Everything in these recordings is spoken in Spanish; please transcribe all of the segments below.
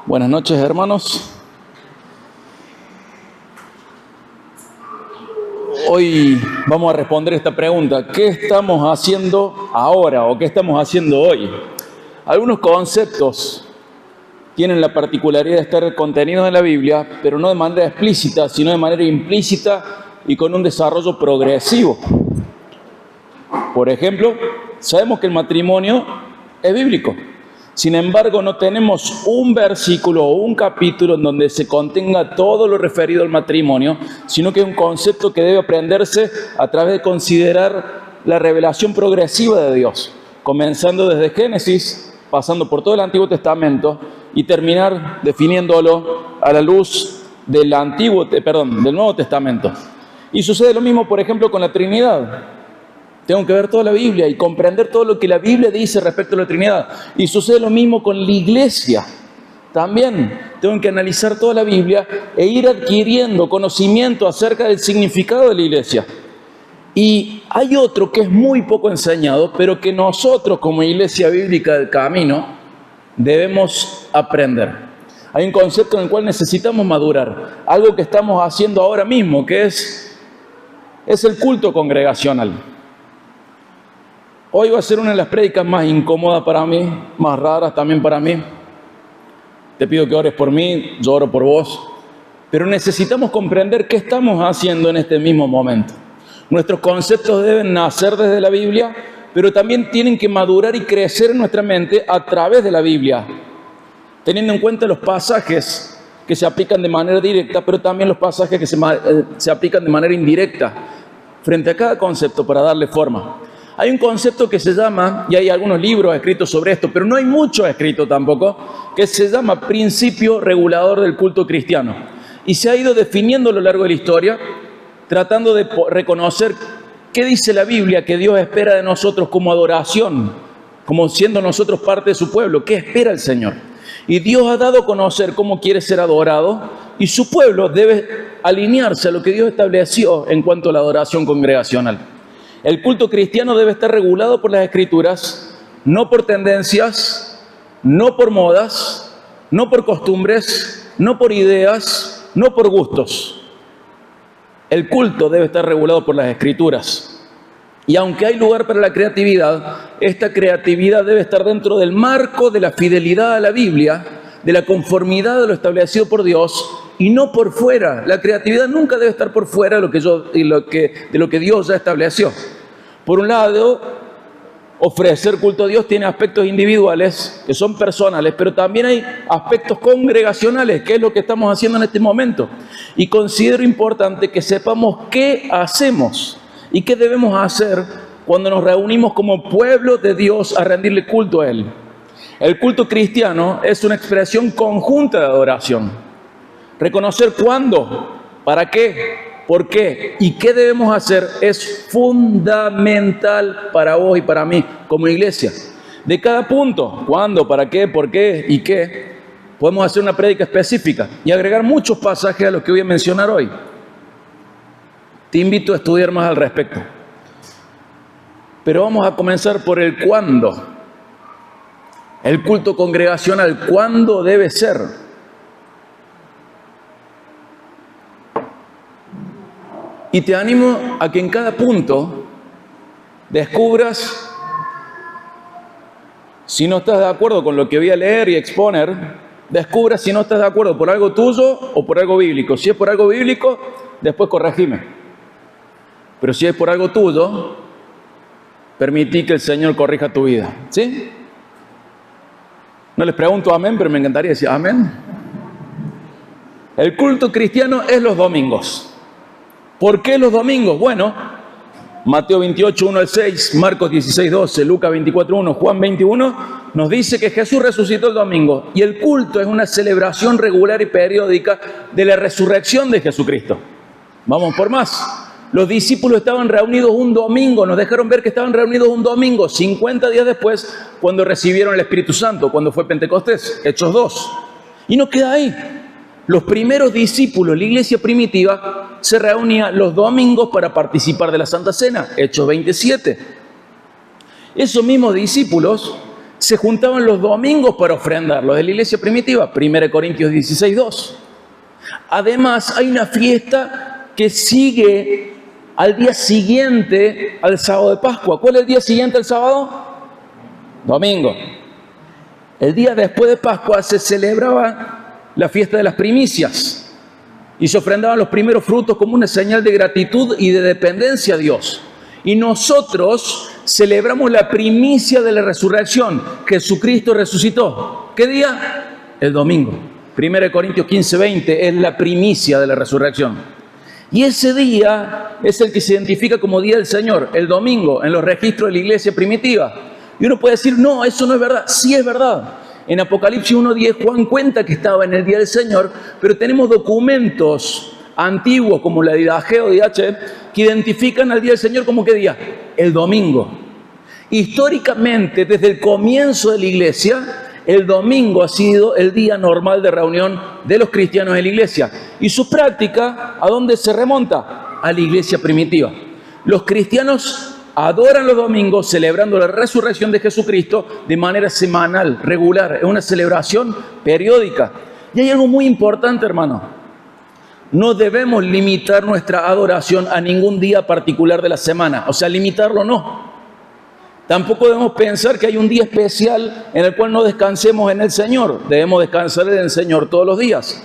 Buenas noches, hermanos. Hoy vamos a responder esta pregunta: ¿qué estamos haciendo ahora o qué estamos haciendo hoy? Algunos conceptos tienen la particularidad de estar contenidos en la Biblia, pero no de manera explícita, sino de manera implícita y con un desarrollo progresivo. Por ejemplo, sabemos que el matrimonio es bíblico. Sin embargo, no tenemos un versículo o un capítulo en donde se contenga todo lo referido al matrimonio, sino que es un concepto que debe aprenderse a través de considerar la revelación progresiva de Dios, comenzando desde Génesis, pasando por todo el Antiguo Testamento y terminar definiéndolo a la luz del Nuevo Testamento. Y sucede lo mismo, por ejemplo, con la Trinidad. Tengo que ver toda la Biblia y comprender todo lo que la Biblia dice respecto a la Trinidad. Y sucede lo mismo con la iglesia. También tengo que analizar toda la Biblia e ir adquiriendo conocimiento acerca del significado de la iglesia. Y hay otro que es muy poco enseñado, pero que nosotros como Iglesia Bíblica del Camino debemos aprender. Hay un concepto en el cual necesitamos madurar. Algo que estamos haciendo ahora mismo, que es el culto congregacional. Hoy va a ser una de las prédicas más incómodas para mí, más raras también para mí. Te pido que ores por mí, yo oro por vos. Pero necesitamos comprender qué estamos haciendo en este mismo momento. Nuestros conceptos deben nacer desde la Biblia, pero también tienen que madurar y crecer en nuestra mente a través de la Biblia, teniendo en cuenta los pasajes que se aplican de manera directa, pero también los pasajes que se aplican de manera indirecta frente a cada concepto para darle forma. Hay un concepto que se llama, y hay algunos libros escritos sobre esto, pero no hay mucho escrito tampoco, que se llama principio regulador del culto cristiano. Y se ha ido definiendo a lo largo de la historia, tratando de reconocer qué dice la Biblia que Dios espera de nosotros como adoración, como siendo nosotros parte de su pueblo. ¿Qué espera el Señor? Y Dios ha dado a conocer cómo quiere ser adorado, y su pueblo debe alinearse a lo que Dios estableció en cuanto a la adoración congregacional. El culto cristiano debe estar regulado por las Escrituras, no por tendencias, no por modas, no por costumbres, no por ideas, no por gustos. El culto debe estar regulado por las Escrituras. Y aunque hay lugar para la creatividad, esta creatividad debe estar dentro del marco de la fidelidad a la Biblia, de la conformidad de lo establecido por Dios, y no por fuera. La creatividad nunca debe estar por fuera de lo que Dios ya estableció. Por un lado, ofrecer culto a Dios tiene aspectos individuales, que son personales, pero también hay aspectos congregacionales, que es lo que estamos haciendo en este momento. Y considero importante que sepamos qué hacemos y qué debemos hacer cuando nos reunimos como pueblo de Dios a rendirle culto a Él. El culto cristiano es una expresión conjunta de adoración. Reconocer cuándo, para qué, por qué y qué debemos hacer es fundamental para vos y para mí como iglesia. De cada punto, cuándo, para qué, por qué y qué, podemos hacer una prédica específica y agregar muchos pasajes a los que voy a mencionar hoy. Te invito a estudiar más al respecto. Pero vamos a comenzar por el cuándo. El culto congregacional, ¿cuándo debe ser? Y te animo a que en cada punto descubras, si no estás de acuerdo con lo que voy a leer y exponer, descubras si no estás de acuerdo por algo tuyo o por algo bíblico. Si es por algo bíblico, después corregime. Pero si es por algo tuyo, permití que el Señor corrija tu vida. ¿Sí? No les pregunto amén, pero me encantaría decir amén. El culto cristiano es los domingos. ¿Por qué los domingos? Bueno, Mateo 28, 1 al 6, Marcos 16, 12, Lucas 24, 1, Juan 21, nos dice que Jesús resucitó el domingo y el culto es una celebración regular y periódica de la resurrección de Jesucristo. Vamos por más. Los discípulos estaban reunidos un domingo, nos dejaron ver que estaban reunidos un domingo, 50 días después, cuando recibieron el Espíritu Santo, cuando fue Pentecostés, Hechos 2. Y no queda ahí. Los primeros discípulos, la iglesia primitiva, se reunía los domingos para participar de la Santa Cena, Hechos 27. Esos mismos discípulos se juntaban los domingos para ofrendar, los de la iglesia primitiva, 1 Corintios 16:2. Además, hay una fiesta que sigue al día siguiente al sábado de Pascua. ¿Cuál es el día siguiente al sábado? Domingo. El día después de Pascua se celebraba la fiesta de las primicias y se ofrendaban los primeros frutos como una señal de gratitud y de dependencia a Dios. Y nosotros celebramos la primicia de la resurrección. Jesucristo resucitó. ¿Qué día? El domingo. 1 Corintios 15:20 es la primicia de la resurrección. Y ese día es el que se identifica como Día del Señor, el domingo, en los registros de la iglesia primitiva. Y uno puede decir, no, eso no es verdad. Sí es verdad. En Apocalipsis 1:10 Juan cuenta que estaba en el Día del Señor, pero tenemos documentos antiguos como la de Ageo de H que identifican al Día del Señor como ¿qué día? El domingo. Históricamente, desde el comienzo de la iglesia, el domingo ha sido el día normal de reunión de los cristianos en la iglesia. Y su práctica, ¿a dónde se remonta? A la iglesia primitiva. Los cristianos adoran los domingos celebrando la resurrección de Jesucristo de manera semanal, regular. Es una celebración periódica. Y hay algo muy importante, hermano. No debemos limitar nuestra adoración a ningún día particular de la semana. O sea, limitarlo no. Tampoco debemos pensar que hay un día especial en el cual no descansemos en el Señor. Debemos descansar en el Señor todos los días.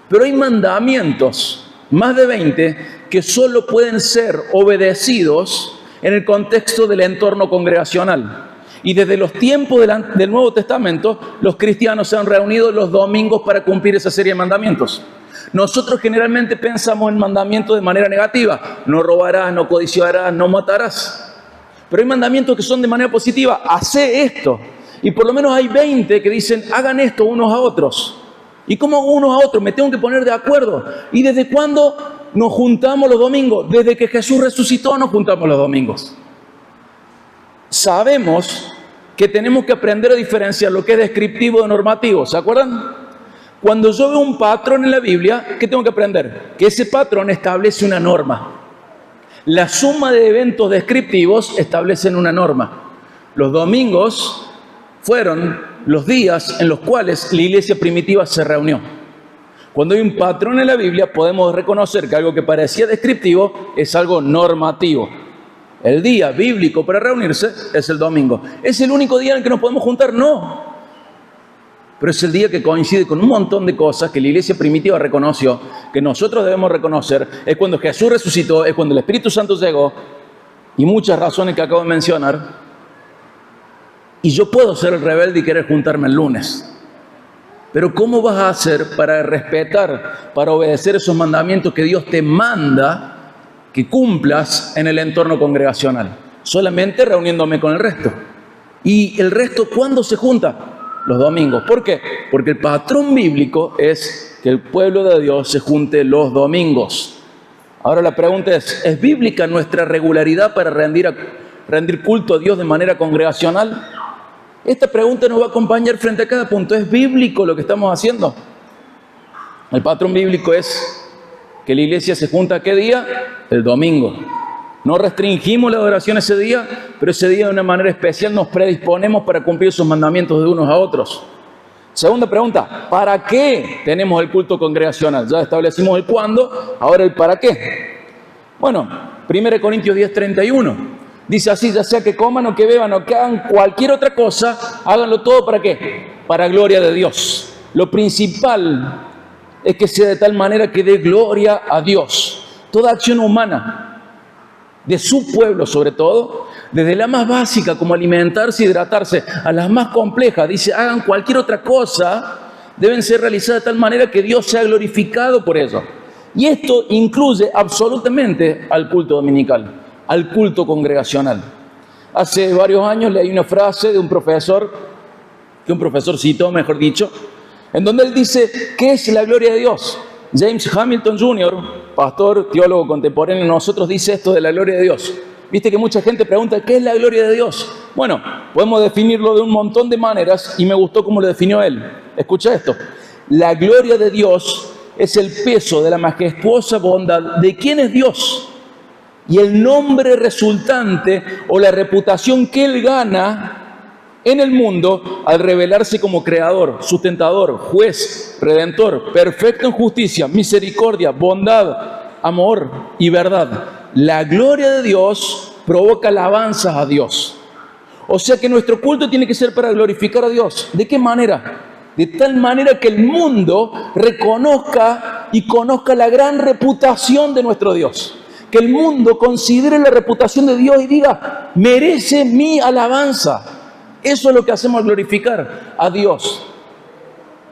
Pero hay mandamientos, más de 20, que solo pueden ser obedecidos en el contexto del entorno congregacional. Y desde los tiempos del Nuevo Testamento, los cristianos se han reunido los domingos para cumplir esa serie de mandamientos. Nosotros generalmente pensamos en mandamientos de manera negativa. No robarás, no codiciarás, no matarás. Pero hay mandamientos que son de manera positiva. Hacé esto. Y por lo menos hay 20 que dicen, hagan esto unos a otros. ¿Y cómo hago unos a otros? Me tengo que poner de acuerdo. ¿Y desde cuándo nos juntamos los domingos? Desde que Jesús resucitó nos juntamos los domingos. Sabemos que tenemos que aprender a diferenciar lo que es descriptivo de normativo. ¿Se acuerdan? Cuando yo veo un patrón en la Biblia, ¿qué tengo que aprender? Que ese patrón establece una norma. La suma de eventos descriptivos establecen una norma. Los domingos fueron los días en los cuales la iglesia primitiva se reunió. Cuando hay un patrón en la Biblia, podemos reconocer que algo que parecía descriptivo es algo normativo. El día bíblico para reunirse es el domingo. ¿Es el único día en el que nos podemos juntar? No. Pero es el día que coincide con un montón de cosas que la iglesia primitiva reconoció, que nosotros debemos reconocer. Es cuando Jesús resucitó, es cuando el Espíritu Santo llegó, y muchas razones que acabo de mencionar. Y yo puedo ser el rebelde y querer juntarme el lunes. Pero ¿cómo vas a hacer para respetar, para obedecer esos mandamientos que Dios te manda que cumplas en el entorno congregacional? Solamente reuniéndome con el resto. ¿Y el resto cuándo se junta? Los domingos. ¿Por qué? Porque el patrón bíblico es que el pueblo de Dios se junte los domingos. Ahora la pregunta ¿es bíblica nuestra regularidad para rendir culto a Dios de manera congregacional? Esta pregunta nos va a acompañar frente a cada punto. ¿Es bíblico lo que estamos haciendo? El patrón bíblico es que la iglesia se junta ¿qué día? El domingo. No restringimos la adoración ese día, pero ese día de una manera especial nos predisponemos para cumplir esos mandamientos de unos a otros. Segunda pregunta, ¿para qué tenemos el culto congregacional? Ya establecimos el cuándo, ahora el para qué. Bueno, 1 Corintios 10:31 dice así, ya sea que coman o que beban o que hagan cualquier otra cosa, háganlo todo ¿para qué? Para gloria de Dios. Lo principal es que sea de tal manera que dé gloria a Dios. Toda acción humana, de su pueblo sobre todo, desde la más básica como alimentarse y hidratarse, a las más complejas, dice, hagan cualquier otra cosa, deben ser realizadas de tal manera que Dios sea glorificado por ello. Y esto incluye absolutamente al culto dominical, al culto congregacional. Hace varios años leí una frase de un profesor, que un profesor citó, mejor dicho, en donde él dice, ¿qué es la gloria de Dios? James Hamilton Jr., pastor, teólogo contemporáneo, nosotros dice esto de la gloria de Dios. Viste que mucha gente pregunta, ¿qué es la gloria de Dios? Bueno, podemos definirlo de un montón de maneras y me gustó cómo lo definió él. Escucha esto. La gloria de Dios es el peso de la majestuosa bondad de quién es Dios y el nombre resultante o la reputación que Él gana en el mundo al revelarse como creador, sustentador, juez, redentor, perfecto en justicia, misericordia, bondad, amor y verdad. La gloria de Dios provoca alabanzas a Dios. O sea que nuestro culto tiene que ser para glorificar a Dios. ¿De qué manera? De tal manera que el mundo reconozca y conozca la gran reputación de nuestro Dios. Que el mundo considere la reputación de Dios y diga, merece mi alabanza. Eso es lo que hacemos al glorificar a Dios.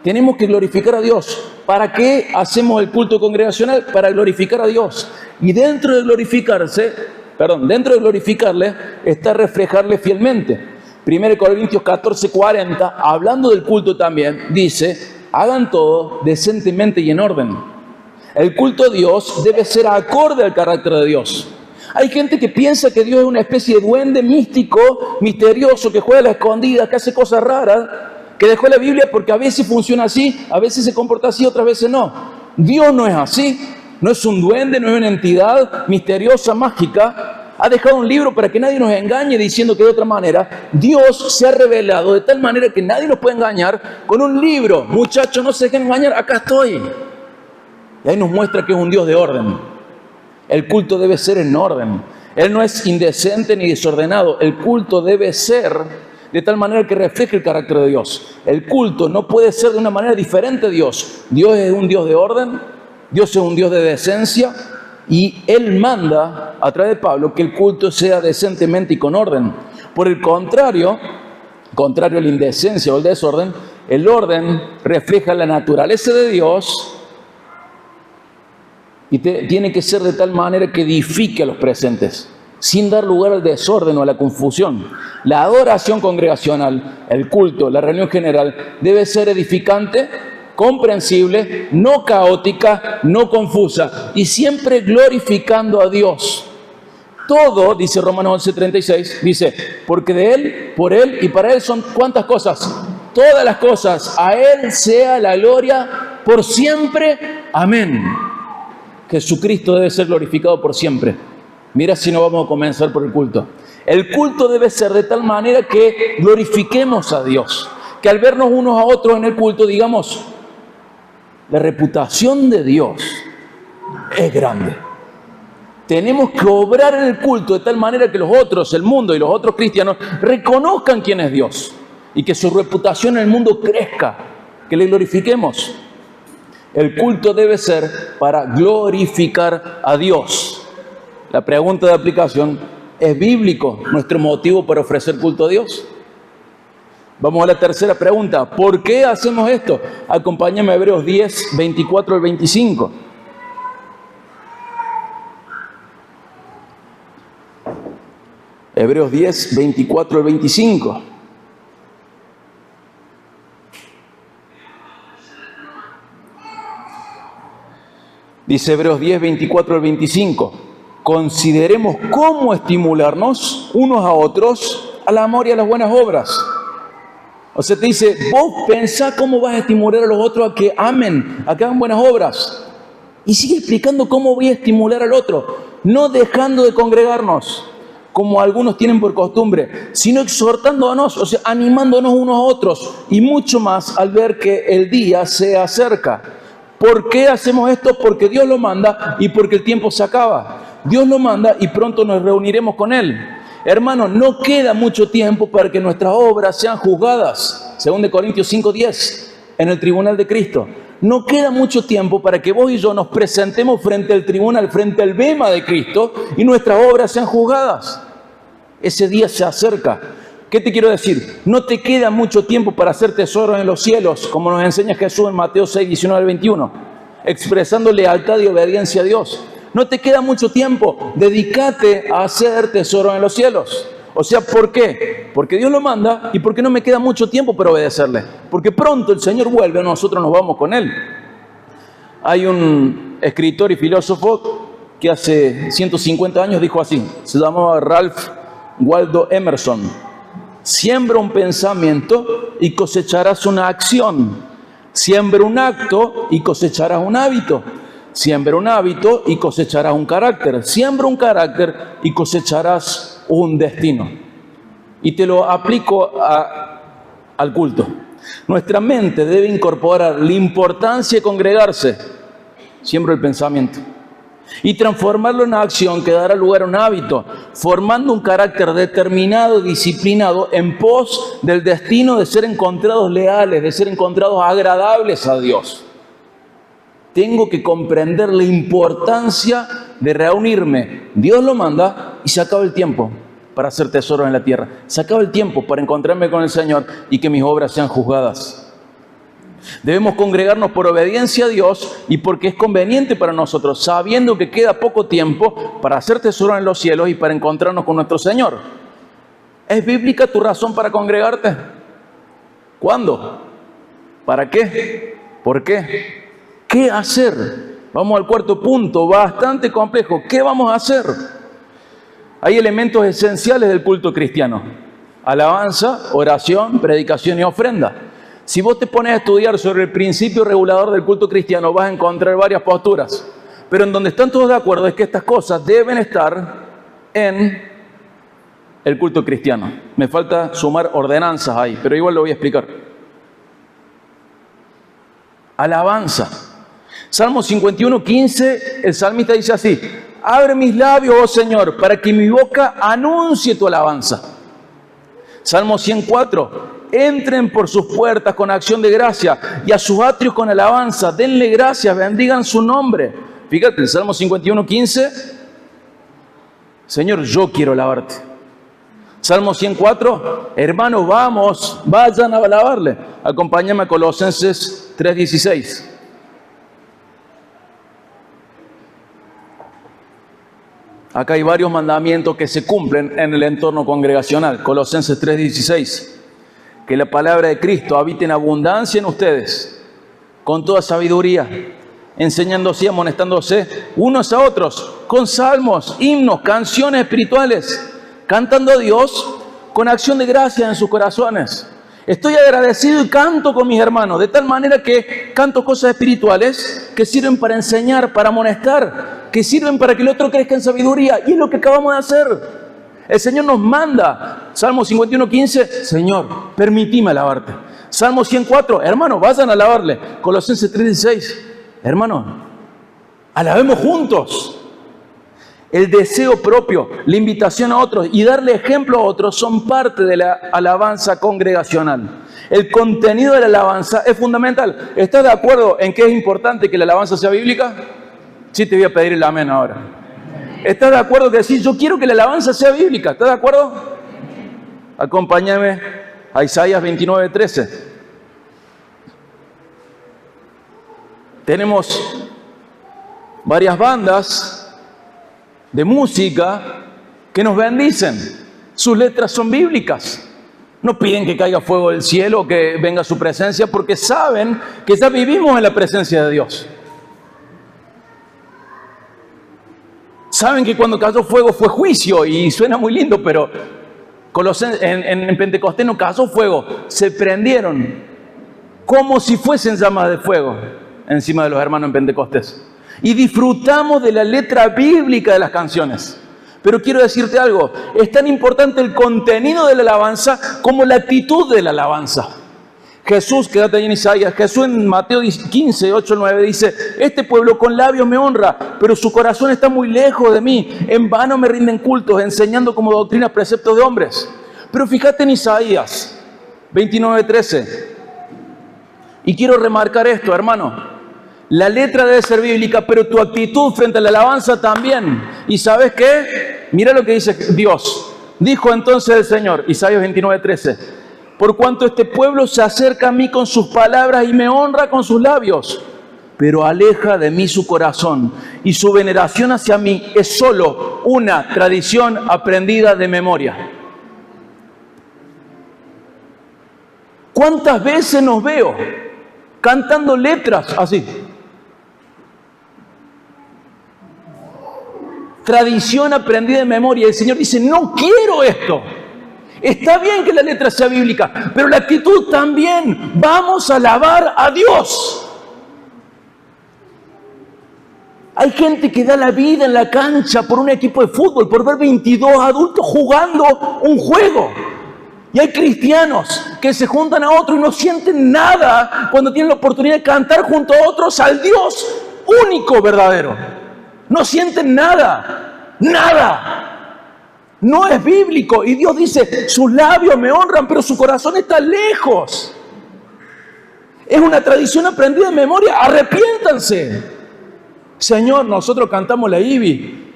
Tenemos que glorificar a Dios. ¿Para qué hacemos el culto congregacional? Para glorificar a Dios. Y dentro de glorificarle está reflejarle fielmente. 1 Corintios 14:40, hablando del culto también, dice, hagan todo decentemente y en orden. El culto a Dios debe ser acorde al carácter de Dios. Hay gente que piensa que Dios es una especie de duende místico, misterioso, que juega a la escondida, que hace cosas raras, que dejó la Biblia porque a veces funciona así, a veces se comporta así, otras veces no. Dios no es así, no es un duende, no es una entidad misteriosa, mágica. Ha dejado un libro para que nadie nos engañe diciendo que de otra manera. Dios se ha revelado de tal manera que nadie nos puede engañar con un libro. Muchachos, no se dejen engañar, acá estoy. Y ahí nos muestra que es un Dios de orden. El culto debe ser en orden. Él no es indecente ni desordenado. El culto debe ser de tal manera que refleje el carácter de Dios. El culto no puede ser de una manera diferente a Dios. Dios es un Dios de orden, Dios es un Dios de decencia, y Él manda, a través de Pablo, que el culto sea decentemente y con orden. Por el contrario a la indecencia o el desorden, el orden refleja la naturaleza de Dios y tiene que ser de tal manera que edifique a los presentes, sin dar lugar al desorden o a la confusión. La adoración congregacional, el culto, la reunión general, debe ser edificante, comprensible, no caótica, no confusa, y siempre glorificando a Dios. Todo, dice Romanos 11:36, dice, porque de Él, por Él y para Él son ¿cuántas cosas? Todas las cosas. A Él sea la gloria por siempre. Amén. Jesucristo debe ser glorificado por siempre. Mira si no vamos a comenzar por el culto. El culto debe ser de tal manera que glorifiquemos a Dios. Que al vernos unos a otros en el culto digamos, la reputación de Dios es grande. Tenemos que obrar en el culto de tal manera que los otros, el mundo y los otros cristianos, reconozcan quién es Dios. Y que su reputación en el mundo crezca. Que le glorifiquemos. El culto debe ser para glorificar a Dios. La pregunta de aplicación, ¿es bíblico nuestro motivo para ofrecer culto a Dios? Vamos a la tercera pregunta. ¿Por qué hacemos esto? Acompáñame a Hebreos 10, 24 al 25. Hebreos 10, 24 al 25. Dice Hebreos 10, 24 al 25. Consideremos cómo estimularnos unos a otros al amor y a las buenas obras. O sea, te dice, vos pensá cómo vas a estimular a los otros a que amen, a que hagan buenas obras. Y sigue explicando cómo voy a estimular al otro. No dejando de congregarnos, como algunos tienen por costumbre, sino exhortándonos, o sea, animándonos unos a otros. Y mucho más al ver que el día se acerca. ¿Por qué hacemos esto? Porque Dios lo manda y porque el tiempo se acaba. Dios lo manda y pronto nos reuniremos con Él. Hermanos, no queda mucho tiempo para que nuestras obras sean juzgadas. 2 Corintios 5:10, en el tribunal de Cristo. No queda mucho tiempo para que vos y yo nos presentemos frente al tribunal, frente al bema de Cristo, y nuestras obras sean juzgadas. Ese día se acerca. ¿Qué te quiero decir? No te queda mucho tiempo para hacer tesoros en los cielos, como nos enseña Jesús en Mateo 6, 19 al 21, expresando lealtad y obediencia a Dios. No te queda mucho tiempo, dedícate a hacer tesoros en los cielos. O sea, ¿por qué? Porque Dios lo manda y porque no me queda mucho tiempo para obedecerle. Porque pronto el Señor vuelve, nosotros nos vamos con Él. Hay un escritor y filósofo que hace 150 años dijo así, se llamaba Ralph Waldo Emerson: siembra un pensamiento y cosecharás una acción. Siembra un acto y cosecharás un hábito. Siembra un hábito y cosecharás un carácter. Siembra un carácter y cosecharás un destino. Y te lo aplico al culto. Nuestra mente debe incorporar la importancia de congregarse, siempre el pensamiento, y transformarlo en una acción que dará lugar a un hábito, formando un carácter determinado, disciplinado, en pos del destino de ser encontrados leales, de ser encontrados agradables a Dios. Tengo que comprender la importancia de reunirme. Dios lo manda y se acaba el tiempo para hacer tesoros en la tierra. Se acaba el tiempo para encontrarme con el Señor y que mis obras sean juzgadas. Debemos congregarnos por obediencia a Dios y porque es conveniente para nosotros, sabiendo que queda poco tiempo para hacer tesoro en los cielos y para encontrarnos con nuestro Señor. ¿Es bíblica tu razón para congregarte? ¿Cuándo? ¿Para qué? ¿Por qué? ¿Qué hacer? Vamos al cuarto punto, bastante complejo. ¿Qué vamos a hacer? Hay elementos esenciales del culto cristiano: alabanza, oración, predicación y ofrenda. Si vos te pones a estudiar sobre el principio regulador del culto cristiano, vas a encontrar varias posturas. Pero en donde están todos de acuerdo es que estas cosas deben estar en el culto cristiano. Me falta sumar ordenanzas ahí, pero igual lo voy a explicar. Alabanza. Salmo 51, 15, el salmista dice así: abre mis labios, oh Señor, para que mi boca anuncie tu alabanza. Salmo 104, entren por sus puertas con acción de gracia y a sus atrios con alabanza, denle gracias, bendigan su nombre. Fíjate, el Salmo 51, 15, Señor, yo quiero alabarte. Salmo 104, hermanos, vamos, vayan a alabarle. Acompáñame a Colosenses 3, 16. Acá hay varios mandamientos que se cumplen en el entorno congregacional. Colosenses 3:16. Que la palabra de Cristo habite en abundancia en ustedes, con toda sabiduría, enseñándose y amonestándose unos a otros, con salmos, himnos, canciones espirituales, cantando a Dios con acción de gracia en sus corazones. Estoy agradecido y canto con mis hermanos, de tal manera que canto cosas espirituales que sirven para enseñar, para amonestar, que sirven para que el otro crezca en sabiduría. Y es lo que acabamos de hacer. El Señor nos manda. Salmo 51, 15, Señor, permitime alabarte. Salmo 104, hermanos, vayan a alabarle. Colosenses 3, 16, hermanos, alabemos juntos. El deseo propio, la invitación a otros y darle ejemplo a otros son parte de la alabanza congregacional. El contenido de la alabanza es fundamental. ¿Estás de acuerdo en que es importante que la alabanza sea bíblica? Sí, te voy a pedir el amén ahora. ¿Estás de acuerdo que decís, yo quiero que la alabanza sea bíblica? ¿Estás de acuerdo? Acompáñame a Isaías 29, 13. Tenemos varias bandas de música que nos bendicen. Sus letras son bíblicas. No piden que caiga fuego del cielo, que venga su presencia, porque saben que ya vivimos en la presencia de Dios. Saben que cuando cayó fuego fue juicio, y suena muy lindo, pero en Pentecostés no cayó fuego, se prendieron como si fuesen llamas de fuego encima de los hermanos en Pentecostés. Y disfrutamos de la letra bíblica de las canciones. Pero quiero decirte algo, es tan importante el contenido de la alabanza como la actitud de la alabanza. Jesús, quédate ahí en Isaías, Jesús en Mateo 15, 8, 9 dice: este pueblo con labios me honra, pero su corazón está muy lejos de mí. En vano me rinden cultos, enseñando como doctrinas preceptos de hombres. Pero fíjate en Isaías 29, 13. Y quiero remarcar esto, hermano. La letra debe ser bíblica, pero tu actitud frente a la alabanza también. ¿Y sabes qué? Mira lo que dice Dios. Dijo entonces el Señor, Isaías 29, 13: por cuanto este pueblo se acerca a mí con sus palabras y me honra con sus labios, pero aleja de mí su corazón, y su veneración hacia mí es solo una tradición aprendida de memoria. ¿Cuántas veces nos veo cantando letras así? Tradición aprendida de memoria. El Señor dice: no quiero esto. Está bien que la letra sea bíblica, pero la actitud también. Vamos a alabar a Dios. Hay gente que da la vida en la cancha por un equipo de fútbol, por ver 22 adultos jugando un juego. Y hay cristianos que se juntan a otros y no sienten nada cuando tienen la oportunidad de cantar junto a otros al Dios único, verdadero. No sienten nada, nada. No es bíblico. Y Dios dice, sus labios me honran, pero su corazón está lejos. Es una tradición aprendida de memoria. Arrepiéntanse. Señor, nosotros cantamos la IBI,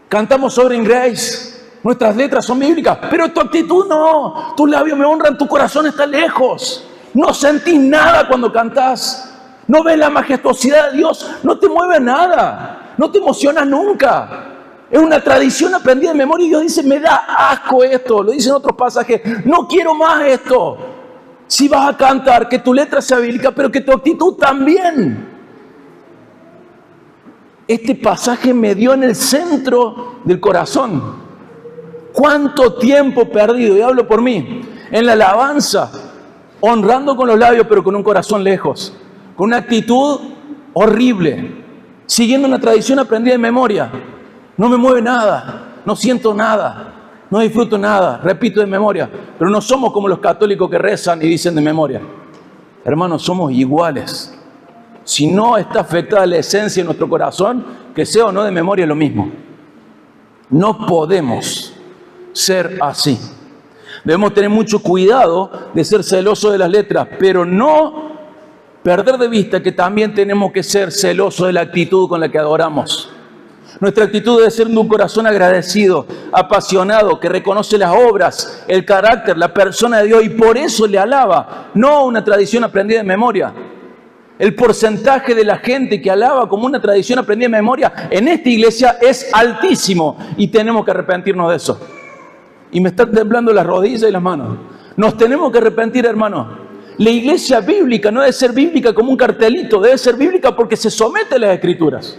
cantamos Sovereign Grace. Nuestras letras son bíblicas, pero tu actitud no. Tus labios me honran, tu corazón está lejos. No sentís nada cuando cantás. No ves la majestuosidad de Dios. No te mueve nada. No te emocionas nunca. Es una tradición aprendida de memoria y Dios dice, me da asco esto. Lo dice en otros pasajes. No quiero más esto. Si vas a cantar, que tu letra sea bíblica, pero que tu actitud también. Este pasaje me dio en el centro del corazón. ¿Cuánto tiempo perdido? Y hablo por mí. En la alabanza, honrando con los labios, pero con un corazón lejos. Con una actitud horrible. Siguiendo una tradición aprendida de memoria. No me mueve nada. No siento nada. No disfruto nada. Repito de memoria. Pero no somos como los católicos que rezan y dicen de memoria. Hermanos, somos iguales. Si no está afectada la esencia de nuestro corazón, que sea o no de memoria es lo mismo. No podemos ser así. Debemos tener mucho cuidado de ser celosos de las letras, pero no perder de vista que también tenemos que ser celosos de la actitud con la que adoramos. Nuestra actitud debe ser de un corazón agradecido, apasionado, que reconoce las obras, el carácter, la persona de Dios y por eso le alaba, no una tradición aprendida de memoria. El porcentaje de la gente que alaba como una tradición aprendida de memoria en esta iglesia es altísimo y tenemos que arrepentirnos de eso. Y me están temblando las rodillas y las manos. Nos tenemos que arrepentir, hermanos. La iglesia bíblica no debe ser bíblica como un cartelito, debe ser bíblica porque se somete a las Escrituras.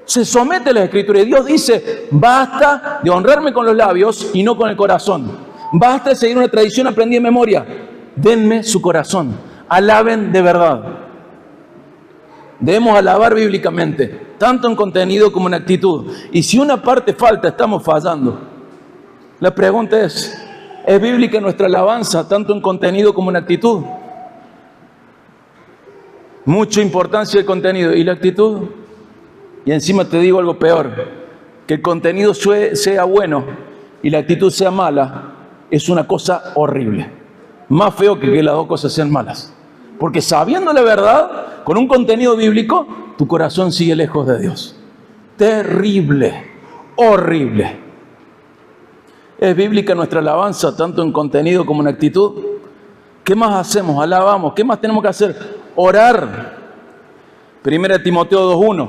Se somete a las Escrituras. Y Dios dice, basta de honrarme con los labios y no con el corazón. Basta de seguir una tradición aprendida de memoria. Denme su corazón. Alaben de verdad. Debemos alabar bíblicamente, tanto en contenido como en actitud. Y si una parte falta, estamos fallando. La pregunta es bíblica nuestra alabanza, tanto en contenido como en actitud? Mucha importancia el contenido. ¿Y la actitud? Y encima te digo algo peor. Que el contenido sea bueno y la actitud sea mala, es una cosa horrible. Más feo que las dos cosas sean malas. Porque sabiendo la verdad, con un contenido bíblico, tu corazón sigue lejos de Dios. Terrible, horrible. ¿Es bíblica nuestra alabanza, tanto en contenido como en actitud? ¿Qué más hacemos? Alabamos. ¿Qué más tenemos que hacer? Orar. 1 Timoteo 2:1.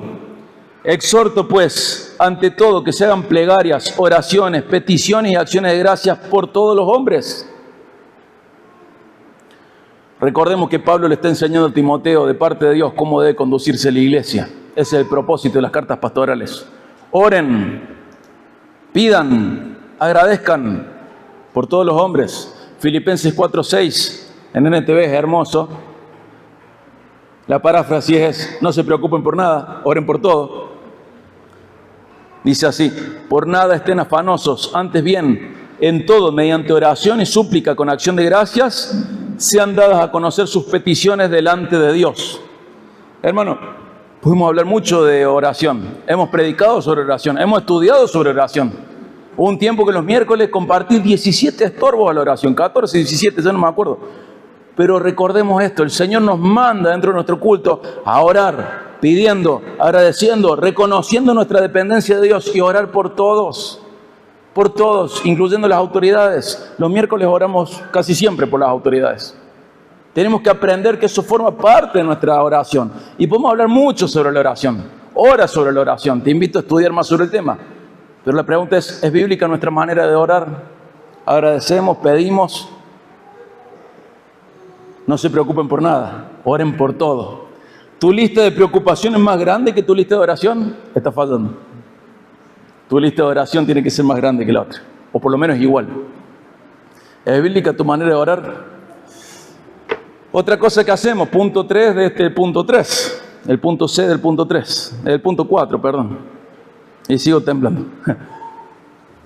Exhorto pues, ante todo, que se hagan plegarias, oraciones, peticiones y acciones de gracias por todos los hombres. Recordemos que Pablo le está enseñando a Timoteo de parte de Dios cómo debe conducirse la iglesia. Ese es el propósito de las cartas pastorales. Oren, pidan, agradezcan por todos los hombres. Filipenses 4:6 en NTV es hermoso. La paráfrasis es, no se preocupen por nada, oren por todo. Dice así, por nada estén afanosos, antes bien, en todo, mediante oración y súplica con acción de gracias, sean dadas a conocer sus peticiones delante de Dios. Hermano, pudimos hablar mucho de oración. Hemos predicado sobre oración, hemos estudiado sobre oración. Hubo un tiempo que los miércoles compartí 17 estorbos a la oración, 14, 17, ya no me acuerdo. Pero recordemos esto, el Señor nos manda dentro de nuestro culto a orar, pidiendo, agradeciendo, reconociendo nuestra dependencia de Dios y orar por todos, incluyendo las autoridades. Los miércoles oramos casi siempre por las autoridades. Tenemos que aprender que eso forma parte de nuestra oración. Y podemos hablar mucho sobre la oración, horas sobre la oración. Te invito a estudiar más sobre el tema. Pero la pregunta ¿es bíblica nuestra manera de orar? Agradecemos, pedimos. No se preocupen por nada, oren por todo. ¿Tu lista de preocupación es más grande que tu lista de oración? Está fallando. Tu lista de oración tiene que ser más grande que la otra, o por lo menos igual. ¿Es bíblica tu manera de orar? Otra cosa que hacemos, punto 3 de este punto 3, el punto C del punto 3, el punto 4, perdón. Y sigo temblando.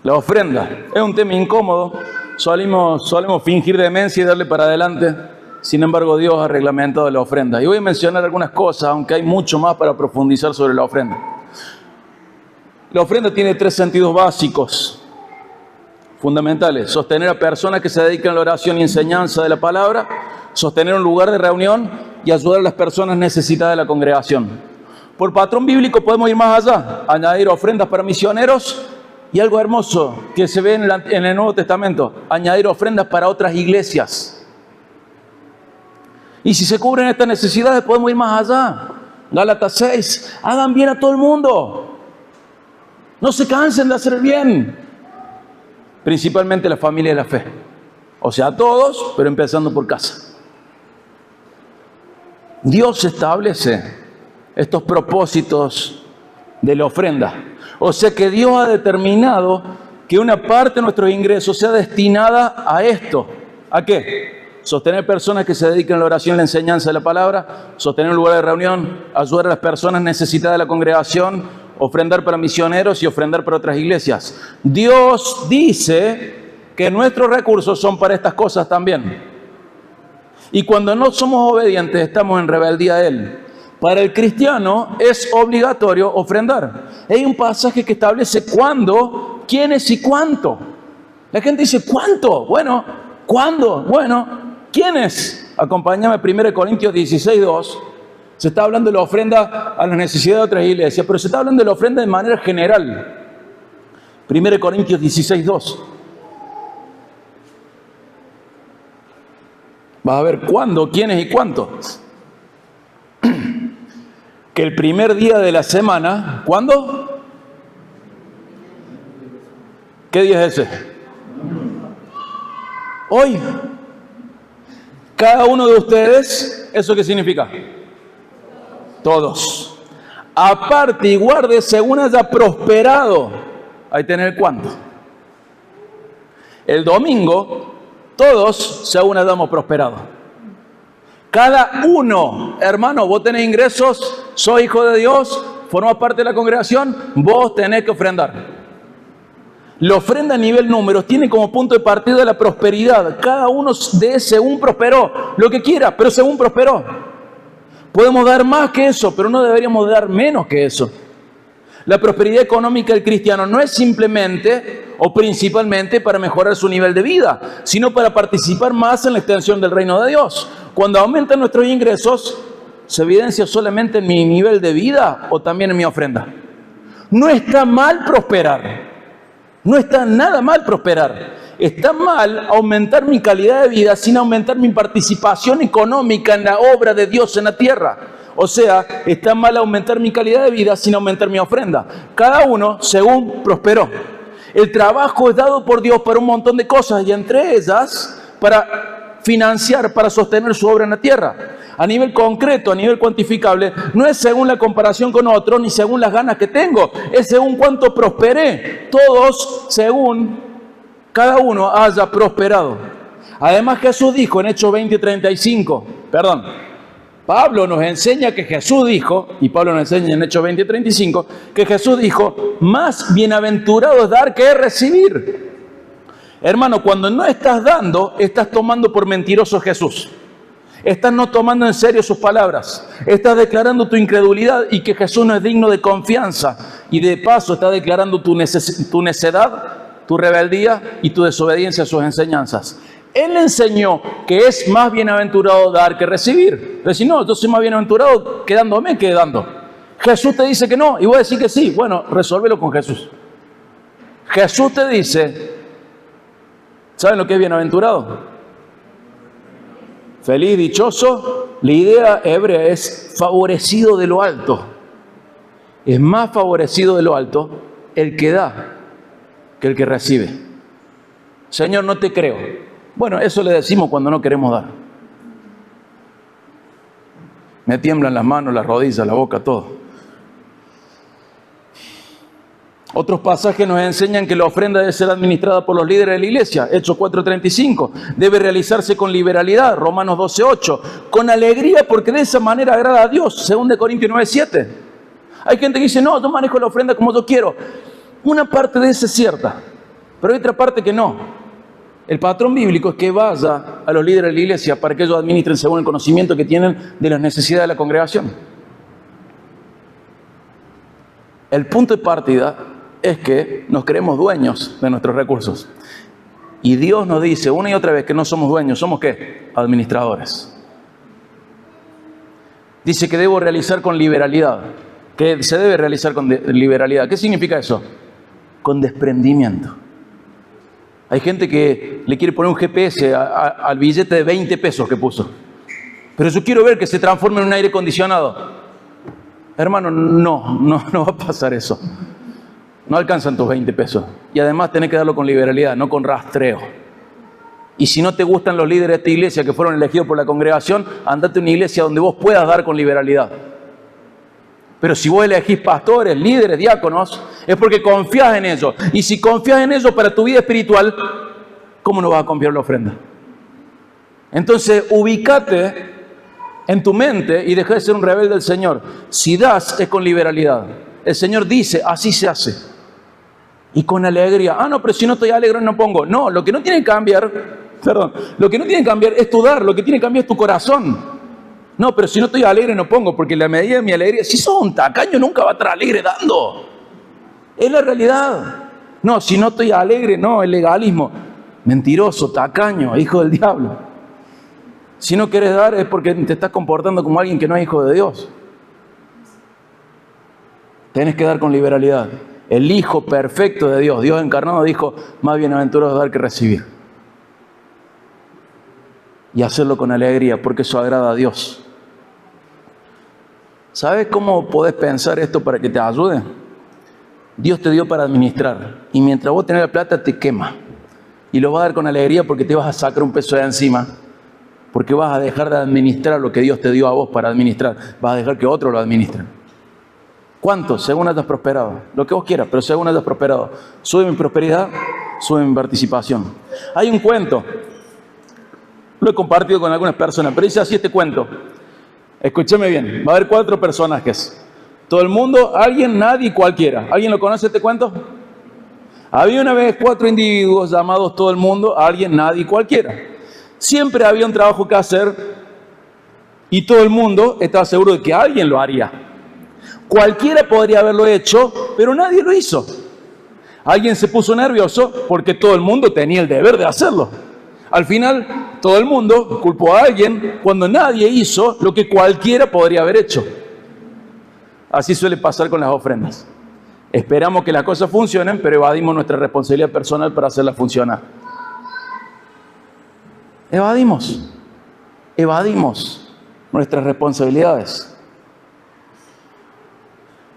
La ofrenda es un tema incómodo, Solemos fingir demencia y darle para adelante. Sin embargo, Dios ha reglamentado la ofrenda. Y voy a mencionar algunas cosas, aunque hay mucho más para profundizar sobre la ofrenda. La ofrenda tiene 3 sentidos básicos, fundamentales: sostener a personas que se dedican a la oración y enseñanza de la palabra, sostener un lugar de reunión y ayudar a las personas necesitadas de la congregación. Por patrón bíblico podemos ir más allá, añadir ofrendas para misioneros y algo hermoso que se ve en el Nuevo Testamento: añadir ofrendas para otras iglesias. Y si se cubren estas necesidades podemos ir más allá. Gálatas 6, hagan bien a todo el mundo. No se cansen de hacer bien. Principalmente la familia de la fe. O sea, a todos, pero empezando por casa. Dios establece estos propósitos de la ofrenda. O sea que Dios ha determinado que una parte de nuestros ingresos sea destinada a esto. ¿A qué? Sostener personas que se dedican a la oración y la enseñanza de la palabra, sostener un lugar de reunión, ayudar a las personas necesitadas de la congregación, ofrendar para misioneros y ofrendar para otras iglesias. Dios dice que nuestros recursos son para estas cosas también. Y cuando no somos obedientes, estamos en rebeldía a Él. Para el cristiano es obligatorio ofrendar. Hay un pasaje que establece cuándo, quiénes y cuánto. La gente dice, ¿cuánto? Bueno, ¿cuándo? Bueno, ¿quiénes? Acompáñame a 1 Corintios 16:2. Se está hablando de la ofrenda a las necesidades de otras iglesias, pero se está hablando de la ofrenda de manera general. 1 Corintios 16:2. Vas a ver cuándo, quiénes y cuántos. Que el primer día de la semana, ¿cuándo? ¿Qué día es ese? Hoy. Cada uno de ustedes, ¿eso qué significa? Todos. Aparte y guarde según haya prosperado. Ahí tenés el cuánto. El domingo, todos según hayamos prosperado. Cada uno, hermano, vos tenés ingresos, sos hijo de Dios, formás parte de la congregación, vos tenés que ofrendar. La ofrenda a nivel números tiene como punto de partida la prosperidad. Cada uno de según prosperó, lo que quiera, pero según prosperó. Podemos dar más que eso, pero no deberíamos dar menos que eso. La prosperidad económica del cristiano no es simplemente o principalmente para mejorar su nivel de vida, sino para participar más en la extensión del reino de Dios. Cuando aumentan nuestros ingresos, ¿se evidencia solamente en mi nivel de vida o también en mi ofrenda? No está mal prosperar. No está nada mal prosperar. Está mal aumentar mi calidad de vida sin aumentar mi participación económica en la obra de Dios en la tierra. O sea, está mal aumentar mi calidad de vida sin aumentar mi ofrenda. Cada uno según prosperó. El trabajo es dado por Dios para un montón de cosas y entre ellas para financiar, para sostener su obra en la tierra. A nivel concreto, a nivel cuantificable, no es según la comparación con otro ni según las ganas que tengo, es según cuánto prosperé. Todos según cada uno haya prosperado. Además Jesús dijo en Hechos 20:35, Pablo nos enseña que Jesús dijo, y Pablo nos enseña en Hechos 20:35, que Jesús dijo, más bienaventurado es dar que es recibir. Hermano, cuando no estás dando, estás tomando por mentiroso a Jesús. Estás no tomando en serio sus palabras. Estás declarando tu incredulidad y que Jesús no es digno de confianza. Y de paso estás declarando tu necedad, tu rebeldía y tu desobediencia a sus enseñanzas. Él enseñó que es más bienaventurado dar que recibir. Pero si no, yo soy más bienaventurado quedándome que dando. Jesús te dice que no y voy a decir que sí. Bueno, resuélvelo con Jesús. Jesús te dice, ¿saben lo que es bienaventurado? Feliz, dichoso. La idea hebrea es favorecido de lo alto. Es más favorecido de lo alto el que da que el que recibe. Señor, no te creo. Bueno, eso le decimos cuando no queremos dar. Me tiemblan las manos, las rodillas, la boca, todo. Otros pasajes nos enseñan que la ofrenda debe ser administrada por los líderes de la iglesia. Hechos 4:35. Debe realizarse con liberalidad. Romanos 12:8. Con alegría porque de esa manera agrada a Dios. 2 Corintios 9:7. Hay gente que dice, no, yo manejo la ofrenda como yo quiero. Una parte de eso es cierta, pero hay otra parte que no. El patrón bíblico es que vaya a los líderes de la iglesia para que ellos administren según el conocimiento que tienen de las necesidades de la congregación. El punto de partida es que nos creemos dueños de nuestros recursos. Y Dios nos dice una y otra vez que no somos dueños, ¿somos qué? Administradores. Dice que debo realizar con liberalidad, que se debe realizar con liberalidad. ¿Qué significa eso? Con desprendimiento. Hay gente que le quiere poner un GPS al billete de 20 pesos que puso. Pero yo quiero ver que se transforme en un aire acondicionado. Hermano, no va a pasar eso. No alcanzan tus 20 pesos. Y además tenés que darlo con liberalidad, no con rastreo. Y si no te gustan los líderes de esta iglesia que fueron elegidos por la congregación, andate a una iglesia donde vos puedas dar con liberalidad. Pero si vos elegís pastores, líderes, diáconos, es porque confías en ellos. Y si confías en ellos para tu vida espiritual, ¿cómo no vas a confiar en la ofrenda? Entonces, ubícate en tu mente y deja de ser un rebelde del Señor. Si das, es con liberalidad. El Señor dice, así se hace. Y con alegría. Ah, no, pero si no estoy alegre no pongo. No, lo que no tiene que cambiar, lo que no tiene que cambiar es tu dar, lo que tiene que cambiar es tu corazón. No, pero si no estoy alegre no pongo, porque la medida de mi alegría, si sos un tacaño nunca va a estar alegre dando. Es la realidad. No, si no estoy alegre, no, el legalismo. Mentiroso, tacaño, hijo del diablo. Si no quieres dar es porque te estás comportando como alguien que no es hijo de Dios. Tienes que dar con liberalidad. El Hijo perfecto de Dios, Dios encarnado, dijo, más bienaventurado dar que recibir. Y hacerlo con alegría, porque eso agrada a Dios. ¿Sabes cómo podés pensar esto para que te ayude? Dios te dio para administrar. Y mientras vos tenés la plata, te quema. Y lo vas a dar con alegría porque te vas a sacar un peso de encima. Porque vas a dejar de administrar lo que Dios te dio a vos para administrar. Vas a dejar que otros lo administren. ¿Cuánto? Según hayas prosperado. Lo que vos quieras, pero según hayas prosperado. Sube mi prosperidad, sube mi participación. Hay un cuento. Lo he compartido con algunas personas, pero dice así este cuento. Escúcheme bien. Va a haber 4 personajes. Todo el mundo, alguien, nadie y cualquiera. ¿Alguien lo conoce este cuento? Había una vez 4 individuos llamados todo el mundo, alguien, nadie y cualquiera. Siempre había un trabajo que hacer y todo el mundo estaba seguro de que alguien lo haría. Cualquiera podría haberlo hecho, pero nadie lo hizo. Alguien se puso nervioso porque todo el mundo tenía el deber de hacerlo. Al final, todo el mundo culpó a alguien cuando nadie hizo lo que cualquiera podría haber hecho. Así suele pasar con las ofrendas. Esperamos que las cosas funcionen, pero evadimos nuestra responsabilidad personal para hacerlas funcionar. Evadimos nuestras responsabilidades.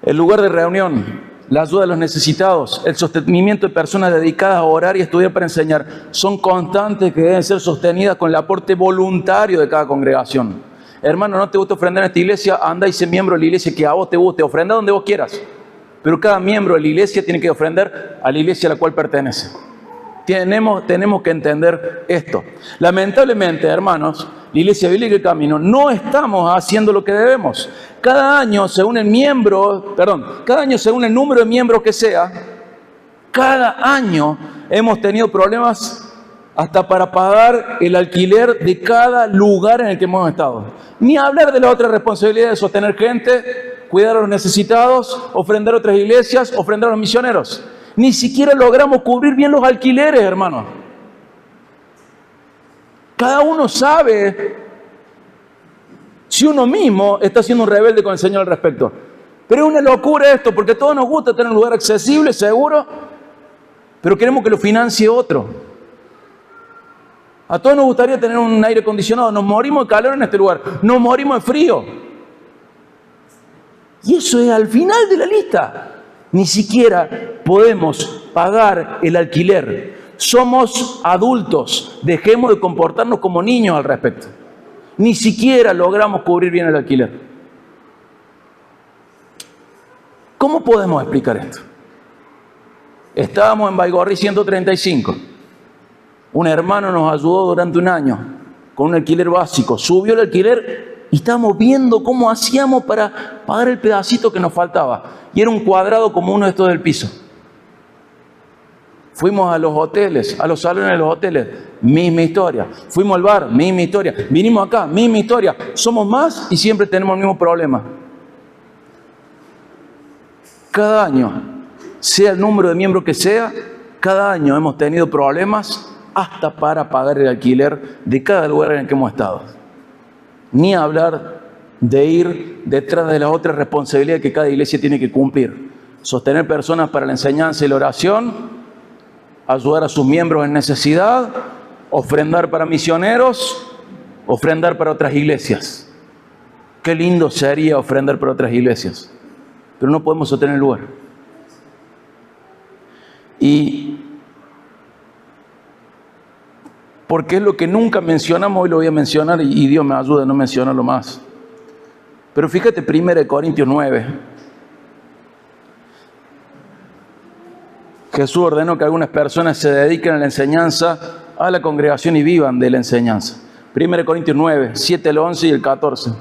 El lugar de reunión, la ayuda de los necesitados, el sostenimiento de personas dedicadas a orar y estudiar para enseñar, son constantes que deben ser sostenidas con el aporte voluntario de cada congregación. Hermano, ¿no te gusta ofrendar en esta iglesia? Anda y sé miembro de la iglesia que a vos te guste. Ofrenda donde vos quieras. Pero cada miembro de la iglesia tiene que ofrendar a la iglesia a la cual pertenece. Tenemos que entender esto. Lamentablemente, hermanos, la Iglesia Bíblica y el Camino no estamos haciendo lo que debemos. Cada año, según el número de miembros que sea, cada año hemos tenido problemas hasta para pagar el alquiler de cada lugar en el que hemos estado. Ni hablar de la otra responsabilidad de sostener gente, cuidar a los necesitados, ofrendar a otras iglesias, ofrendar a los misioneros. Ni siquiera logramos cubrir bien los alquileres, hermano. Cada uno sabe si uno mismo está siendo un rebelde con el Señor al respecto. Pero es una locura esto, porque a todos nos gusta tener un lugar accesible, seguro, pero queremos que lo financie otro. A todos nos gustaría tener un aire acondicionado. Nos morimos de calor en este lugar, nos morimos de frío. Y eso es al final de la lista. Ni siquiera podemos pagar el alquiler. Somos adultos, dejemos de comportarnos como niños al respecto. Ni siquiera logramos cubrir bien el alquiler. ¿Cómo podemos explicar esto? Estábamos en Baigorri 135. Un hermano nos ayudó durante un año con un alquiler básico. Subió el alquiler y estábamos viendo cómo hacíamos para pagar el pedacito que nos faltaba. Y era un cuadrado como uno de estos del piso. Fuimos a los hoteles, a los salones de los hoteles, misma historia. Fuimos al bar, misma historia. Vinimos acá, misma historia. Somos más y siempre tenemos el mismo problema. Cada año, sea el número de miembros que sea, cada año hemos tenido problemas hasta para pagar el alquiler de cada lugar en el que hemos estado. Ni hablar de ir detrás de las otras responsabilidades que cada iglesia tiene que cumplir. Sostener personas para la enseñanza y la oración, ayudar a sus miembros en necesidad, ofrendar para misioneros, ofrendar para otras iglesias. Qué lindo sería ofrendar para otras iglesias, pero no podemos sostener el lugar. Y porque es lo que nunca mencionamos, hoy lo voy a mencionar y Dios me ayuda a no mencionarlo más. Pero fíjate 1 Corintios 9. Jesús ordenó que algunas personas se dediquen a la enseñanza, a la congregación y vivan de la enseñanza. 1 Corintios 9, 7, el 11 y el 14.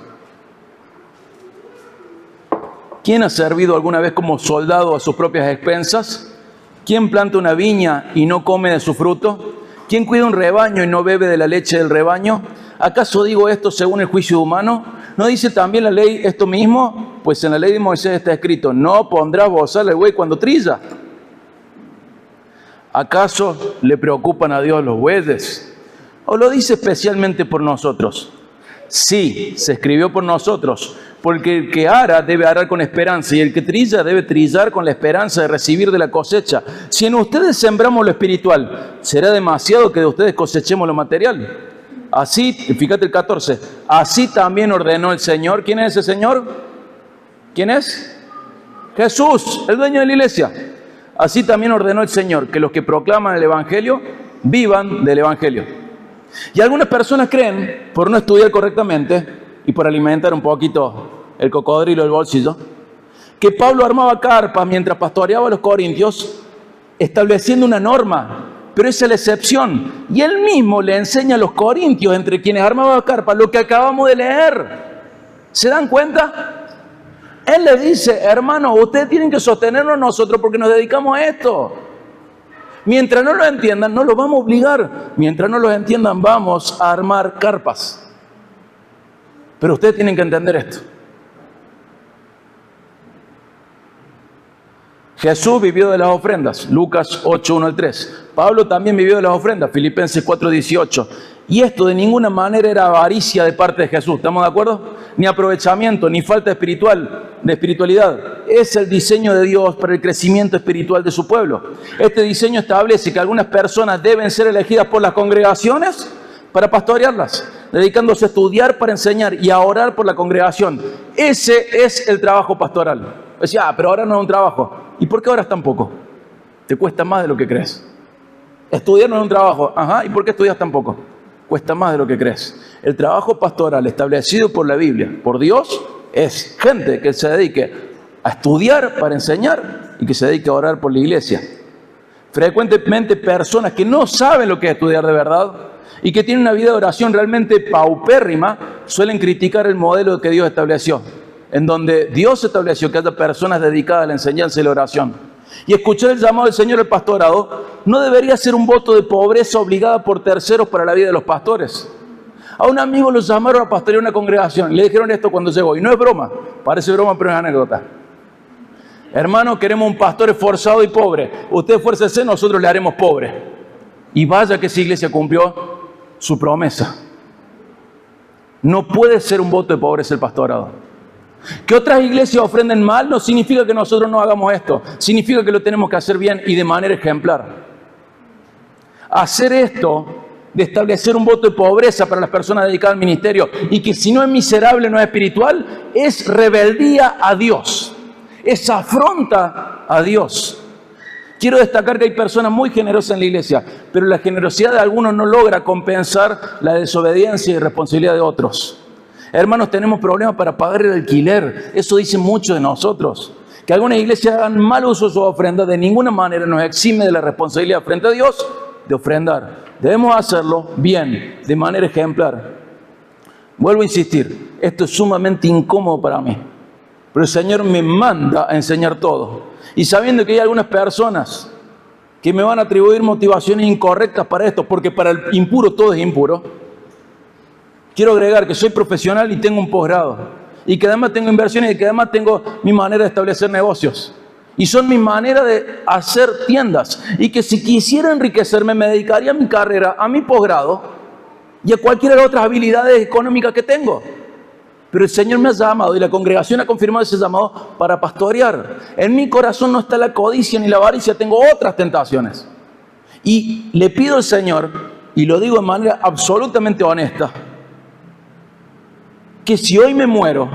¿Quién ha servido alguna vez como soldado a sus propias expensas? ¿Quién planta una viña y no come de su fruto? ¿Quién cuida un rebaño y no bebe de la leche del rebaño? ¿Acaso digo esto según el juicio humano? ¿No dice también la ley esto mismo? Pues en la ley de Moisés está escrito, no pondrás bozal al buey cuando trilla. ¿Acaso le preocupan a Dios los bueyes? ¿O lo dice especialmente por nosotros? Sí, se escribió por nosotros, porque el que ara debe arar con esperanza y el que trilla debe trillar con la esperanza de recibir de la cosecha. Si en ustedes sembramos lo espiritual, ¿será demasiado que de ustedes cosechemos lo material? Así, fíjate el 14, así también ordenó el Señor. ¿Quién es ese Señor? ¿Quién es? Jesús, el dueño de la iglesia. Así también ordenó el Señor que los que proclaman el Evangelio vivan del Evangelio. Y algunas personas creen, por no estudiar correctamente y por alimentar un poquito el cocodrilo del bolsillo, que Pablo armaba carpas mientras pastoreaba a los corintios, estableciendo una norma, pero esa es la excepción. Y él mismo le enseña a los corintios, entre quienes armaba carpas, lo que acabamos de leer. ¿Se dan cuenta? Él les dice, hermanos, ustedes tienen que sostenernos nosotros porque nos dedicamos a esto. Mientras no lo entiendan, no los vamos a obligar. Mientras no los entiendan, vamos a armar carpas. Pero ustedes tienen que entender esto. Jesús vivió de las ofrendas, Lucas 8, 1 al 3. Pablo también vivió de las ofrendas, Filipenses 4, 18. Y esto de ninguna manera era avaricia de parte de Jesús, ¿estamos de acuerdo? Ni aprovechamiento, ni falta de espiritualidad. Es el diseño de Dios para el crecimiento espiritual de su pueblo. Este diseño establece que algunas personas deben ser elegidas por las congregaciones para pastorearlas, dedicándose a estudiar para enseñar y a orar por la congregación. Ese es el trabajo pastoral. Decía, pero ahora no es un trabajo. ¿Y por qué oras tan poco? Te cuesta más de lo que crees. Estudiar no es un trabajo. Ajá, ¿y por qué estudias tan poco? Cuesta más de lo que crees. El trabajo pastoral establecido por la Biblia, por Dios, es gente que se dedique a estudiar para enseñar y que se dedique a orar por la iglesia. Frecuentemente personas que no saben lo que es estudiar de verdad y que tienen una vida de oración realmente paupérrima, suelen criticar el modelo que Dios estableció, en donde Dios estableció que haya personas dedicadas a la enseñanza y la oración. Y escuchar el llamado del Señor al pastorado no debería ser un voto de pobreza obligada por terceros para la vida de los pastores. A un amigo lo llamaron a pastorear una congregación. Le dijeron esto cuando llegó. Y no es broma. Parece broma, pero es anécdota. Hermano, queremos un pastor esforzado y pobre. Usted esfuércese, nosotros le haremos pobre. Y vaya que esa iglesia cumplió su promesa. No puede ser un voto de pobreza el pastorado. Que otras iglesias ofrenden mal no significa que nosotros no hagamos esto. Significa que lo tenemos que hacer bien y de manera ejemplar. Hacer esto, de establecer un voto de pobreza para las personas dedicadas al ministerio y que si no es miserable, no es espiritual, es rebeldía a Dios. Es afronta a Dios. Quiero destacar que hay personas muy generosas en la iglesia, pero la generosidad de algunos no logra compensar la desobediencia y responsabilidad de otros. Hermanos, tenemos problemas para pagar el alquiler. Eso dice mucho de nosotros. Que algunas iglesias hagan mal uso de sus ofrendas de ninguna manera nos exime de la responsabilidad frente a Dios de ofrendar. Debemos hacerlo bien, de manera ejemplar. Vuelvo a insistir, esto es sumamente incómodo para mí. Pero el Señor me manda a enseñar todo. Y sabiendo que hay algunas personas que me van a atribuir motivaciones incorrectas para esto, porque para el impuro todo es impuro. Quiero agregar que soy profesional y tengo un posgrado, y que además tengo inversiones y que además tengo mi manera de establecer negocios. Y son mi manera de hacer tiendas. Y que si quisiera enriquecerme, me dedicaría a mi carrera, a mi posgrado y a cualquiera de las otras habilidades económicas que tengo. Pero el Señor me ha llamado y la congregación ha confirmado ese llamado para pastorear. En mi corazón no está la codicia ni la avaricia, tengo otras tentaciones. Y le pido al Señor, y lo digo de manera absolutamente honesta, que si hoy me muero,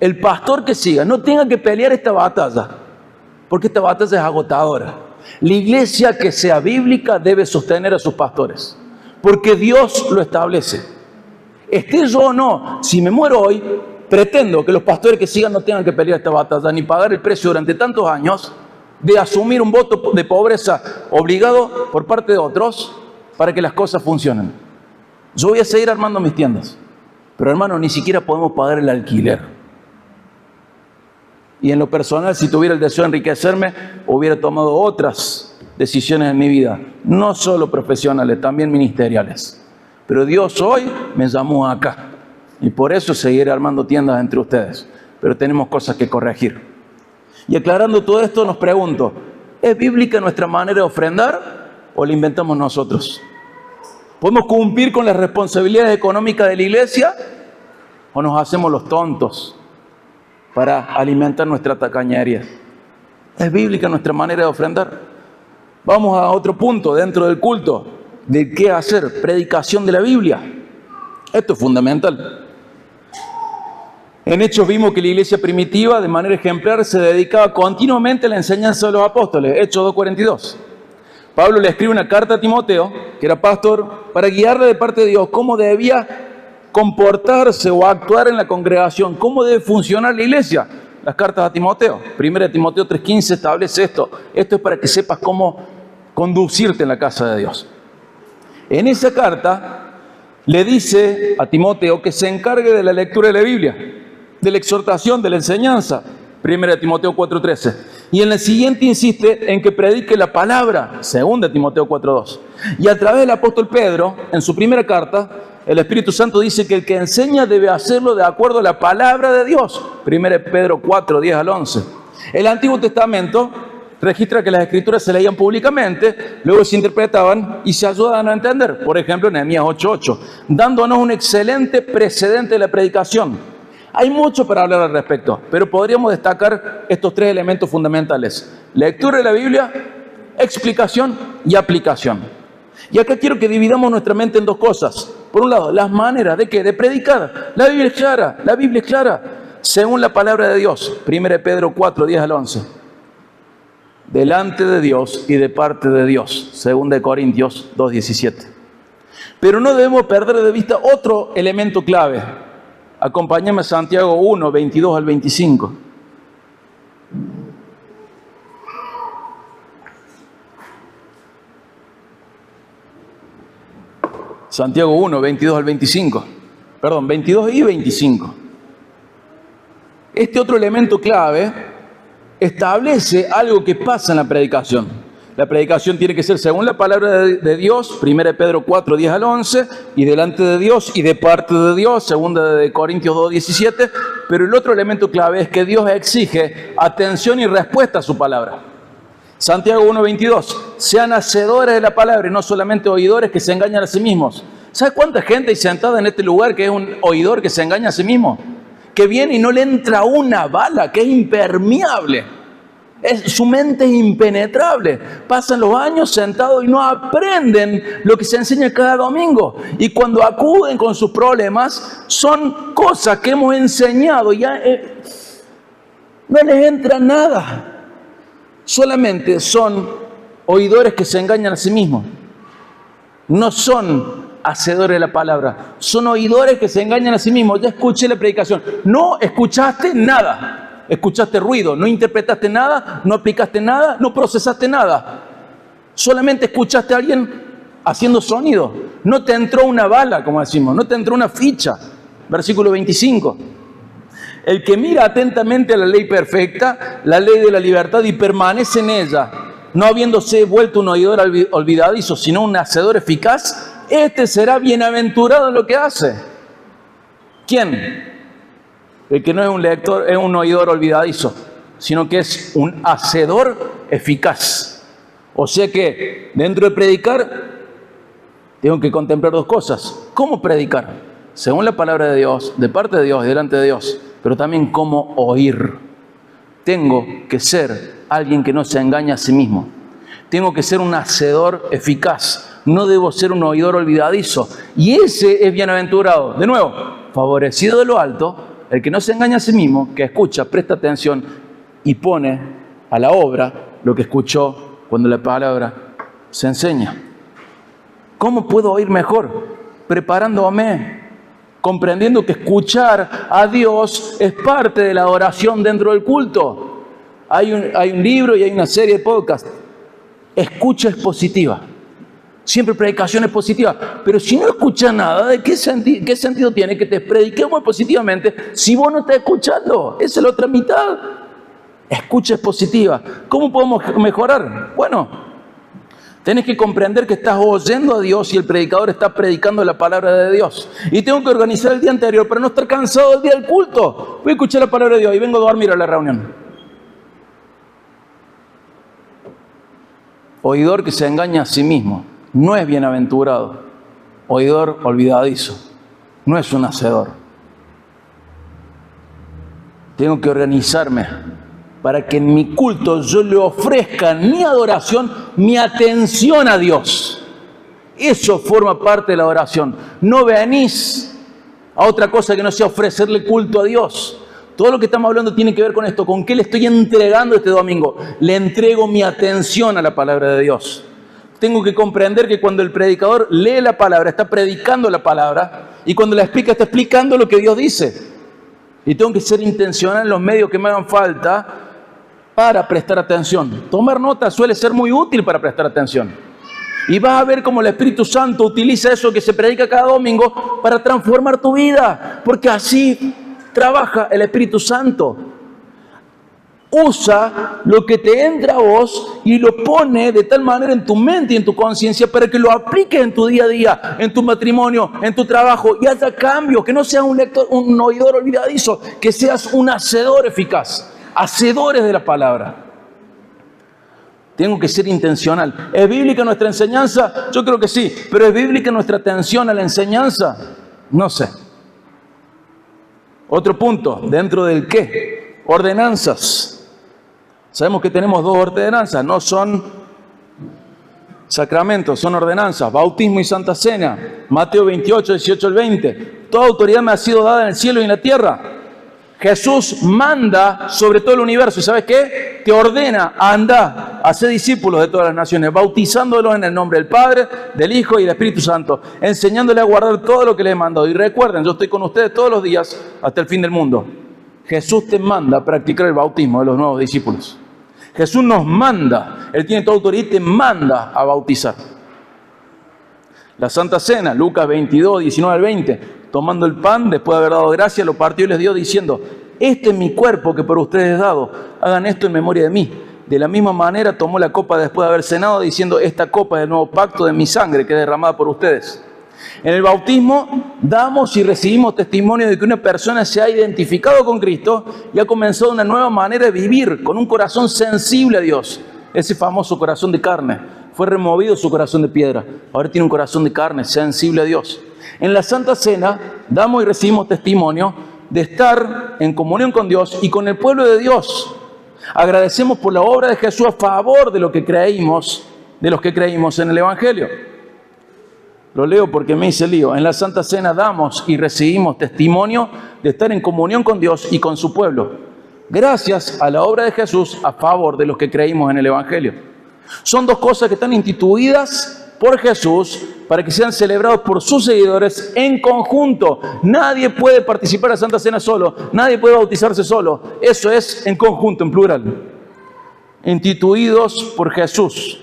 el pastor que siga no tenga que pelear esta batalla, porque esta batalla es agotadora. La iglesia que sea bíblica debe sostener a sus pastores, porque Dios lo establece. Esté yo o no, si me muero hoy, pretendo que los pastores que sigan no tengan que pelear esta batalla, ni pagar el precio durante tantos años de asumir un voto de pobreza obligado por parte de otros para que las cosas funcionen. Yo voy a seguir armando mis tiendas, pero hermano, ni siquiera podemos pagar el alquiler. Y en lo personal, si tuviera el deseo de enriquecerme, hubiera tomado otras decisiones en mi vida, no solo profesionales, también ministeriales. Pero Dios hoy me llamó acá, y por eso seguiré armando tiendas entre ustedes. Pero tenemos cosas que corregir. Y aclarando todo esto, nos pregunto, ¿es bíblica nuestra manera de ofrendar o la inventamos nosotros? ¿Podemos cumplir con las responsabilidades económicas de la iglesia o nos hacemos los tontos para alimentar nuestra tacañería? ¿Es bíblica nuestra manera de ofrendar? Vamos a otro punto dentro del culto. ¿De qué hacer? Predicación de la Biblia. Esto es fundamental. En Hechos vimos que la iglesia primitiva, de manera ejemplar, se dedicaba continuamente a la enseñanza de los apóstoles. Hechos 2:42. Pablo le escribe una carta a Timoteo, que era pastor, para guiarle de parte de Dios cómo debía comportarse o actuar en la congregación, cómo debe funcionar la iglesia. Las cartas a Timoteo. 1 Timoteo 3:15 establece esto. Esto es para que sepas cómo conducirte en la casa de Dios. En esa carta le dice a Timoteo que se encargue de la lectura de la Biblia, de la exhortación, de la enseñanza. 1 Timoteo 4:13. Y en el siguiente insiste en que predique la palabra. 2 Timoteo 4:2. Y a través del apóstol Pedro, en su primera carta, el Espíritu Santo dice que el que enseña debe hacerlo de acuerdo a la palabra de Dios. 1 Pedro 4:10 al 11. El Antiguo Testamento registra que las escrituras se leían públicamente, luego se interpretaban y se ayudaban a entender. Por ejemplo, Nehemías 8:8, dándonos un excelente precedente de la predicación. Hay mucho para hablar al respecto, pero podríamos destacar estos tres elementos fundamentales: lectura de la Biblia, explicación y aplicación. Y acá quiero que dividamos nuestra mente en dos cosas. Por un lado, las maneras de ¿qué? De predicar. La Biblia es clara, según la palabra de Dios. 1 Pedro 4:10 al 11. Delante de Dios y de parte de Dios, 2 Corintios 2:17. Pero no debemos perder de vista otro elemento clave. Acompáñame a Santiago 1, 22 al 25. Santiago 1, 22 al 25. Perdón, 22 y 25. Este otro elemento clave establece algo que pasa en la predicación. La predicación tiene que ser según la palabra de Dios, 1 Pedro 4, 10 al 11, y delante de Dios y de parte de Dios, 2 Corintios 2, 17, pero el otro elemento clave es que Dios exige atención y respuesta a su palabra. Santiago 1, 22, sean hacedores de la palabra y no solamente oidores que se engañan a sí mismos. ¿Sabe cuánta gente hay sentada en este lugar que es un oidor que se engaña a sí mismo? Que viene y no le entra una bala, que es impermeable. Su mente es impenetrable. Pasan los años sentados y no aprenden lo que se enseña cada domingo. Y cuando acuden con sus problemas, son cosas que hemos enseñado y ya no les entra nada. Solamente son oidores que se engañan a sí mismos. No son hacedores de la palabra, son oidores que se engañan a sí mismos. Ya escuché la predicación, no escuchaste nada, escuchaste ruido, no interpretaste nada, no aplicaste nada, no procesaste nada, solamente escuchaste a alguien haciendo sonido, no te entró una bala, como decimos, no te entró una ficha. Versículo 25. El que mira atentamente a la ley perfecta, la ley de la libertad, y permanece en ella, no habiéndose vuelto un oidor olvidadizo, sino un hacedor eficaz, este será bienaventurado en lo que hace. ¿Quién? El que no es un lector, es un oidor olvidadizo, sino que es un hacedor eficaz. O sea que dentro de predicar, tengo que contemplar dos cosas. ¿Cómo predicar? Según la palabra de Dios, de parte de Dios, delante de Dios, pero también cómo oír. Tengo que ser alguien que no se engaña a sí mismo. Tengo que ser un hacedor eficaz. No debo ser un oidor olvidadizo. Y ese es bienaventurado. De nuevo, favorecido de lo alto, el que no se engaña a sí mismo, que escucha, presta atención y pone a la obra lo que escuchó cuando la palabra se enseña. ¿Cómo puedo oír mejor? Preparándome, comprendiendo que escuchar a Dios es parte de la adoración dentro del culto. Hay un libro y hay una serie de podcasts. Escucha expositiva. Siempre predicación es positiva. Pero si no escuchas nada, ¿de qué sentido tiene que te prediquemos positivamente si vos no estás escuchando? Esa es la otra mitad. Escucha expositiva. ¿Cómo podemos mejorar? Bueno, tenés que comprender que estás oyendo a Dios y el predicador está predicando la palabra de Dios. Y tengo que organizar el día anterior para no estar cansado del día del culto. Voy a escuchar la palabra de Dios y vengo a dormir a la reunión. Oidor que se engaña a sí mismo no es bienaventurado. Oidor olvidadizo no es un hacedor. Tengo que organizarme para que en mi culto yo le ofrezca mi adoración, mi atención a Dios. Eso forma parte de la adoración. No venís a otra cosa que no sea ofrecerle culto a Dios. Todo lo que estamos hablando tiene que ver con esto. ¿Con qué le estoy entregando este domingo? Le entrego mi atención a la palabra de Dios. Tengo que comprender que cuando el predicador lee la palabra, está predicando la palabra, y cuando la explica, está explicando lo que Dios dice. Y tengo que ser intencional en los medios que me hagan falta para prestar atención. Tomar nota suele ser muy útil para prestar atención. Y vas a ver cómo el Espíritu Santo utiliza eso que se predica cada domingo para transformar tu vida. Porque así trabaja el Espíritu Santo. Usa lo que te entra a vos y lo pone de tal manera en tu mente y en tu conciencia para que lo apliques en tu día a día, en tu matrimonio, en tu trabajo y haya cambios. Que no seas un oidor olvidadizo, que seas un hacedor eficaz. Hacedores de la palabra. Tengo que ser intencional. ¿Es bíblica nuestra enseñanza? Yo creo que sí. ¿Pero es bíblica nuestra atención a la enseñanza? No sé. Otro punto, dentro del qué. Ordenanzas. Sabemos que tenemos dos ordenanzas. No son sacramentos, son ordenanzas. Bautismo y Santa Cena. Mateo 28, 18 al 20. Toda autoridad me ha sido dada en el cielo y en la tierra. Jesús manda sobre todo el universo. ¿Y sabes qué? Te ordena, anda, a ser discípulos de todas las naciones, bautizándolos en el nombre del Padre, del Hijo y del Espíritu Santo, enseñándoles a guardar todo lo que les he mandado. Y recuerden, yo estoy con ustedes todos los días hasta el fin del mundo. Jesús te manda a practicar el bautismo de los nuevos discípulos. Jesús nos manda, Él tiene toda autoridad y te manda a bautizar. La Santa Cena, Lucas 22, 19 al 20. Tomando el pan, después de haber dado gracia, lo partió y les dio diciendo: este es mi cuerpo que por ustedes es dado, hagan esto en memoria de mí. De la misma manera tomó la copa después de haber cenado, diciendo: esta copa es el nuevo pacto de mi sangre que es derramada por ustedes. En el bautismo damos y recibimos testimonio de que una persona se ha identificado con Cristo y ha comenzado una nueva manera de vivir, con un corazón sensible a Dios. Ese famoso corazón de carne. Fue removido su corazón de piedra. Ahora tiene un corazón de carne, sensible a Dios. En la Santa Cena damos y recibimos testimonio de estar en comunión con Dios y con el pueblo de Dios. Agradecemos por la obra de Jesús a favor de lo que creímos, de los que creímos en el Evangelio. Lo leo porque me hice lío. En la Santa Cena damos y recibimos testimonio de estar en comunión con Dios y con su pueblo, gracias a la obra de Jesús a favor de los que creímos en el Evangelio. Son dos cosas que están instituidas por Jesús para que sean celebrados por sus seguidores en conjunto. Nadie puede participar de la Santa Cena solo, nadie puede bautizarse solo. Eso es en conjunto, en plural. Instituidos por Jesús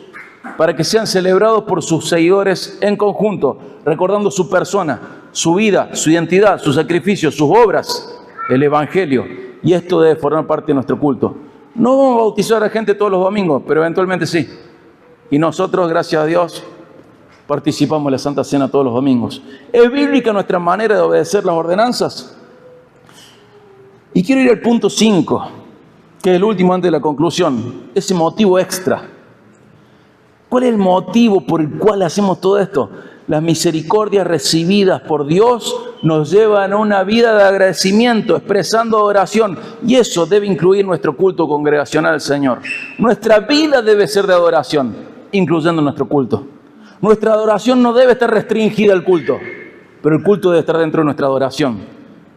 para que sean celebrados por sus seguidores en conjunto, recordando su persona, su vida, su identidad, su sacrificio, sus obras, el Evangelio. Y esto debe formar parte de nuestro culto. No vamos a bautizar a gente todos los domingos, pero eventualmente sí. Y nosotros, gracias a Dios, participamos en la Santa Cena todos los domingos. ¿Es bíblica nuestra manera de obedecer las ordenanzas? Y quiero ir al punto 5, que es el último antes de la conclusión. Ese motivo extra. ¿Cuál es el motivo por el cual hacemos todo esto? Las misericordias recibidas por Dios nos llevan a una vida de agradecimiento, expresando adoración. Y eso debe incluir nuestro culto congregacional al Señor. Nuestra vida debe ser de adoración, incluyendo nuestro culto. Nuestra adoración no debe estar restringida al culto, pero el culto debe estar dentro de nuestra adoración.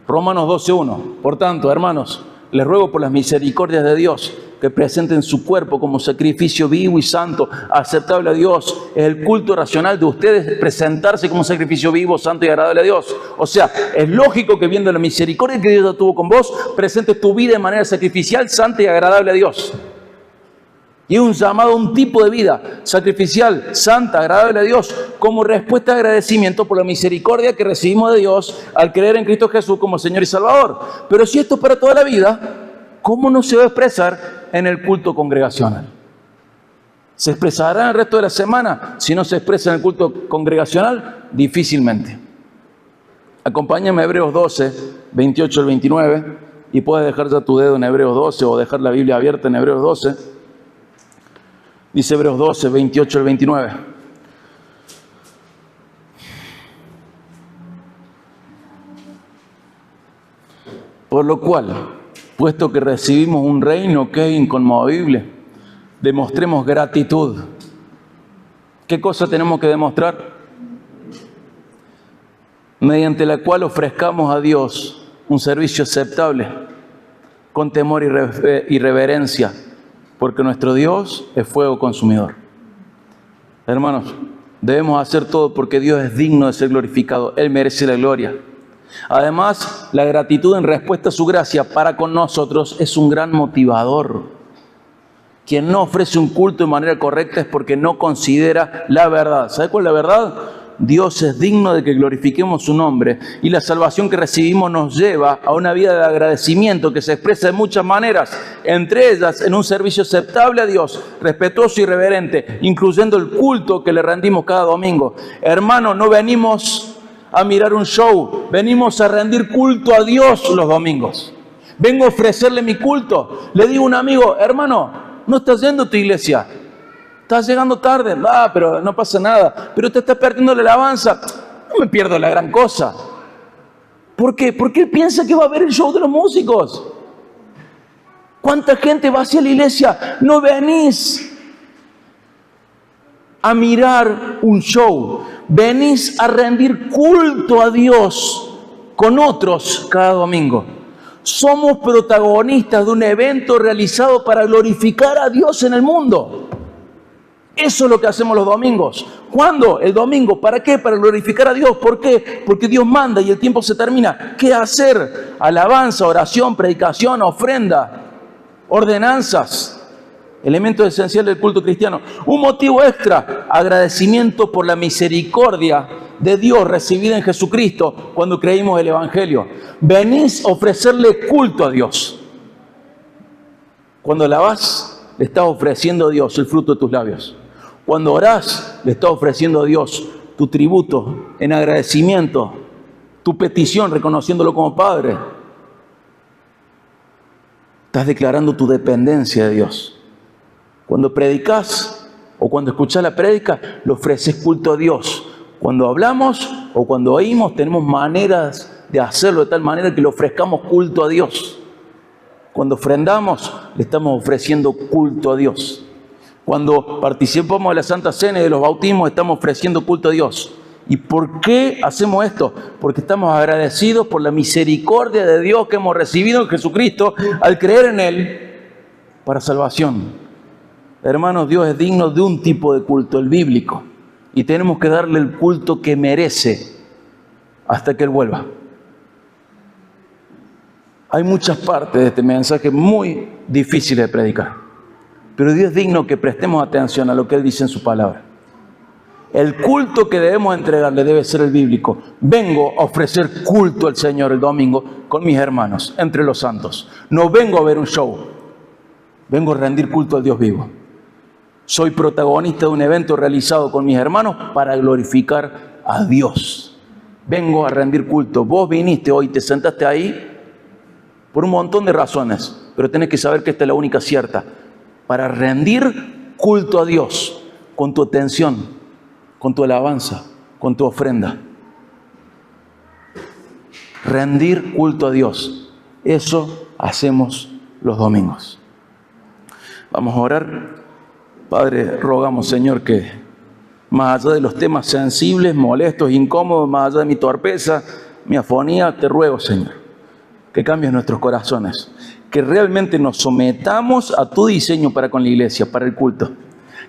Romanos 12:1. Por tanto, hermanos, les ruego por las misericordias de Dios que presenten su cuerpo como sacrificio vivo y santo, aceptable a Dios. Es el culto racional de ustedes presentarse como un sacrificio vivo, santo y agradable a Dios. O sea, es lógico que viendo la misericordia que Dios tuvo con vos, presentes tu vida de manera sacrificial, santa y agradable a Dios. Y es un llamado a un tipo de vida sacrificial, santa, agradable a Dios, como respuesta de agradecimiento por la misericordia que recibimos de Dios al creer en Cristo Jesús como Señor y Salvador. Pero si esto es para toda la vida, ¿cómo no se va a expresar en el culto congregacional? ¿Se expresará en el resto de la semana? Si no se expresa en el culto congregacional, difícilmente. Acompáñame a Hebreos 12, 28 al 29, y puedes dejar ya tu dedo en Hebreos 12 o dejar la Biblia abierta en Hebreos 12. Dice Hebreos 12, 28 al 29. Por lo cual, puesto que recibimos un reino que es inconmovible, demostremos gratitud. ¿Qué cosa tenemos que demostrar? Mediante la cual ofrezcamos a Dios un servicio aceptable, con temor y reverencia, porque nuestro Dios es fuego consumidor. Hermanos, debemos hacer todo porque Dios es digno de ser glorificado. Él merece la gloria. Además, la gratitud en respuesta a su gracia para con nosotros es un gran motivador. Quien no ofrece un culto de manera correcta es porque no considera la verdad. ¿Sabe cuál es la verdad? Dios es digno de que glorifiquemos su nombre, y la salvación que recibimos nos lleva a una vida de agradecimiento que se expresa de muchas maneras, entre ellas en un servicio aceptable a Dios, respetuoso y reverente, incluyendo el culto que le rendimos cada domingo. Hermano, no venimos a mirar un show, venimos a rendir culto a Dios los domingos. Vengo a ofrecerle mi culto. Le digo a un amigo, hermano, no estás yendo a tu iglesia, estás llegando tarde. Pero no pasa nada, pero te estás perdiendo la alabanza. No me pierdo la gran cosa. ¿Por qué? Porque él piensa que va a ver el show de los músicos. ¿Cuánta gente va hacia la iglesia? No venís a mirar un show, venís a rendir culto a Dios con otros cada domingo. Somos protagonistas de un evento realizado para glorificar a Dios en el mundo. Eso es lo que hacemos los domingos. ¿Cuándo? El domingo. ¿Para qué? Para glorificar a Dios. ¿Por qué? Porque Dios manda y el tiempo se termina. ¿Qué hacer? Alabanza, oración, predicación, ofrenda, ordenanzas. Elementos esenciales del culto cristiano. Un motivo extra, agradecimiento por la misericordia de Dios recibida en Jesucristo cuando creímos el Evangelio. Venís a ofrecerle culto a Dios. Cuando alabás, le estás ofreciendo a Dios el fruto de tus labios. Cuando orás, le estás ofreciendo a Dios tu tributo en agradecimiento, tu petición reconociéndolo como Padre. Estás declarando tu dependencia de Dios. Cuando predicas o cuando escuchás la prédica, le ofreces culto a Dios. Cuando hablamos o cuando oímos, tenemos maneras de hacerlo de tal manera que le ofrezcamos culto a Dios. Cuando ofrendamos, le estamos ofreciendo culto a Dios. Cuando participamos de la Santa Cena y de los bautismos, estamos ofreciendo culto a Dios. ¿Y por qué hacemos esto? Porque estamos agradecidos por la misericordia de Dios que hemos recibido en Jesucristo al creer en Él para salvación. Hermanos, Dios es digno de un tipo de culto, el bíblico. Y tenemos que darle el culto que merece hasta que Él vuelva. Hay muchas partes de este mensaje muy difíciles de predicar. Pero Dios es digno que prestemos atención a lo que Él dice en su palabra. El culto que debemos entregarle debe ser el bíblico. Vengo a ofrecer culto al Señor el domingo con mis hermanos, entre los santos. No vengo a ver un show. Vengo a rendir culto al Dios vivo. Soy protagonista de un evento realizado con mis hermanos para glorificar a Dios. Vengo a rendir culto. Vos viniste hoy, te sentaste ahí por un montón de razones, pero tenés que saber que esta es la única cierta. Para rendir culto a Dios con tu atención, con tu alabanza, con tu ofrenda. Rendir culto a Dios. Eso hacemos los domingos. Vamos a orar. Padre, rogamos, Señor, que más allá de los temas sensibles, molestos, incómodos, más allá de mi torpeza, mi afonía, te ruego, Señor, que cambies nuestros corazones, que realmente nos sometamos a tu diseño para con la iglesia, para el culto,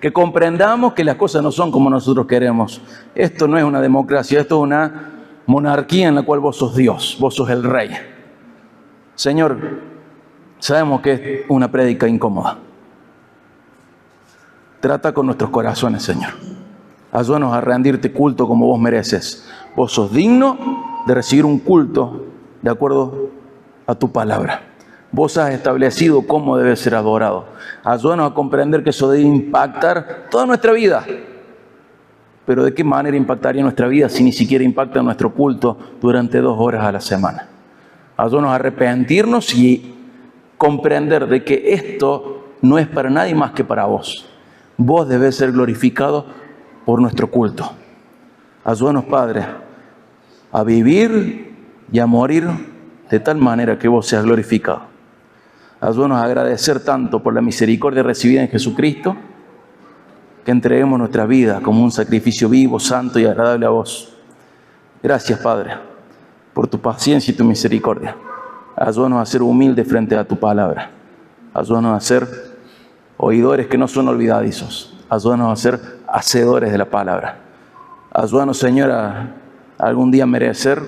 que comprendamos que las cosas no son como nosotros queremos. Esto no es una democracia, esto es una monarquía en la cual vos sos Dios, vos sos el Rey. Señor, sabemos que es una prédica incómoda. Trata con nuestros corazones, Señor. Ayúdanos a rendirte culto como vos mereces. Vos sos digno de recibir un culto de acuerdo a tu palabra. Vos has establecido cómo debe ser adorado. Ayúdanos a comprender que eso debe impactar toda nuestra vida. Pero ¿de qué manera impactaría nuestra vida si ni siquiera impacta nuestro culto durante 2 horas a la semana? Ayúdanos a arrepentirnos y comprender de que esto no es para nadie más que para vos. Vos debés ser glorificado por nuestro culto. Ayúdanos, Padre, a vivir y a morir de tal manera que vos seas glorificado. Ayúdanos a agradecer tanto por la misericordia recibida en Jesucristo, que entreguemos nuestra vida como un sacrificio vivo, santo y agradable a vos. Gracias, Padre, por tu paciencia y tu misericordia. Ayúdanos a ser humildes frente a tu palabra. Ayúdanos a ser oidores que no son olvidadizos. Ayúdanos a ser hacedores de la palabra. Ayúdanos, Señor, a algún día merecer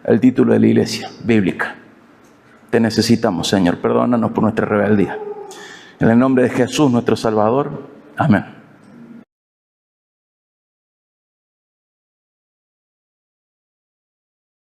el título de la iglesia bíblica. Te necesitamos, Señor. Perdónanos por nuestra rebeldía. En el nombre de Jesús, nuestro Salvador. Amén.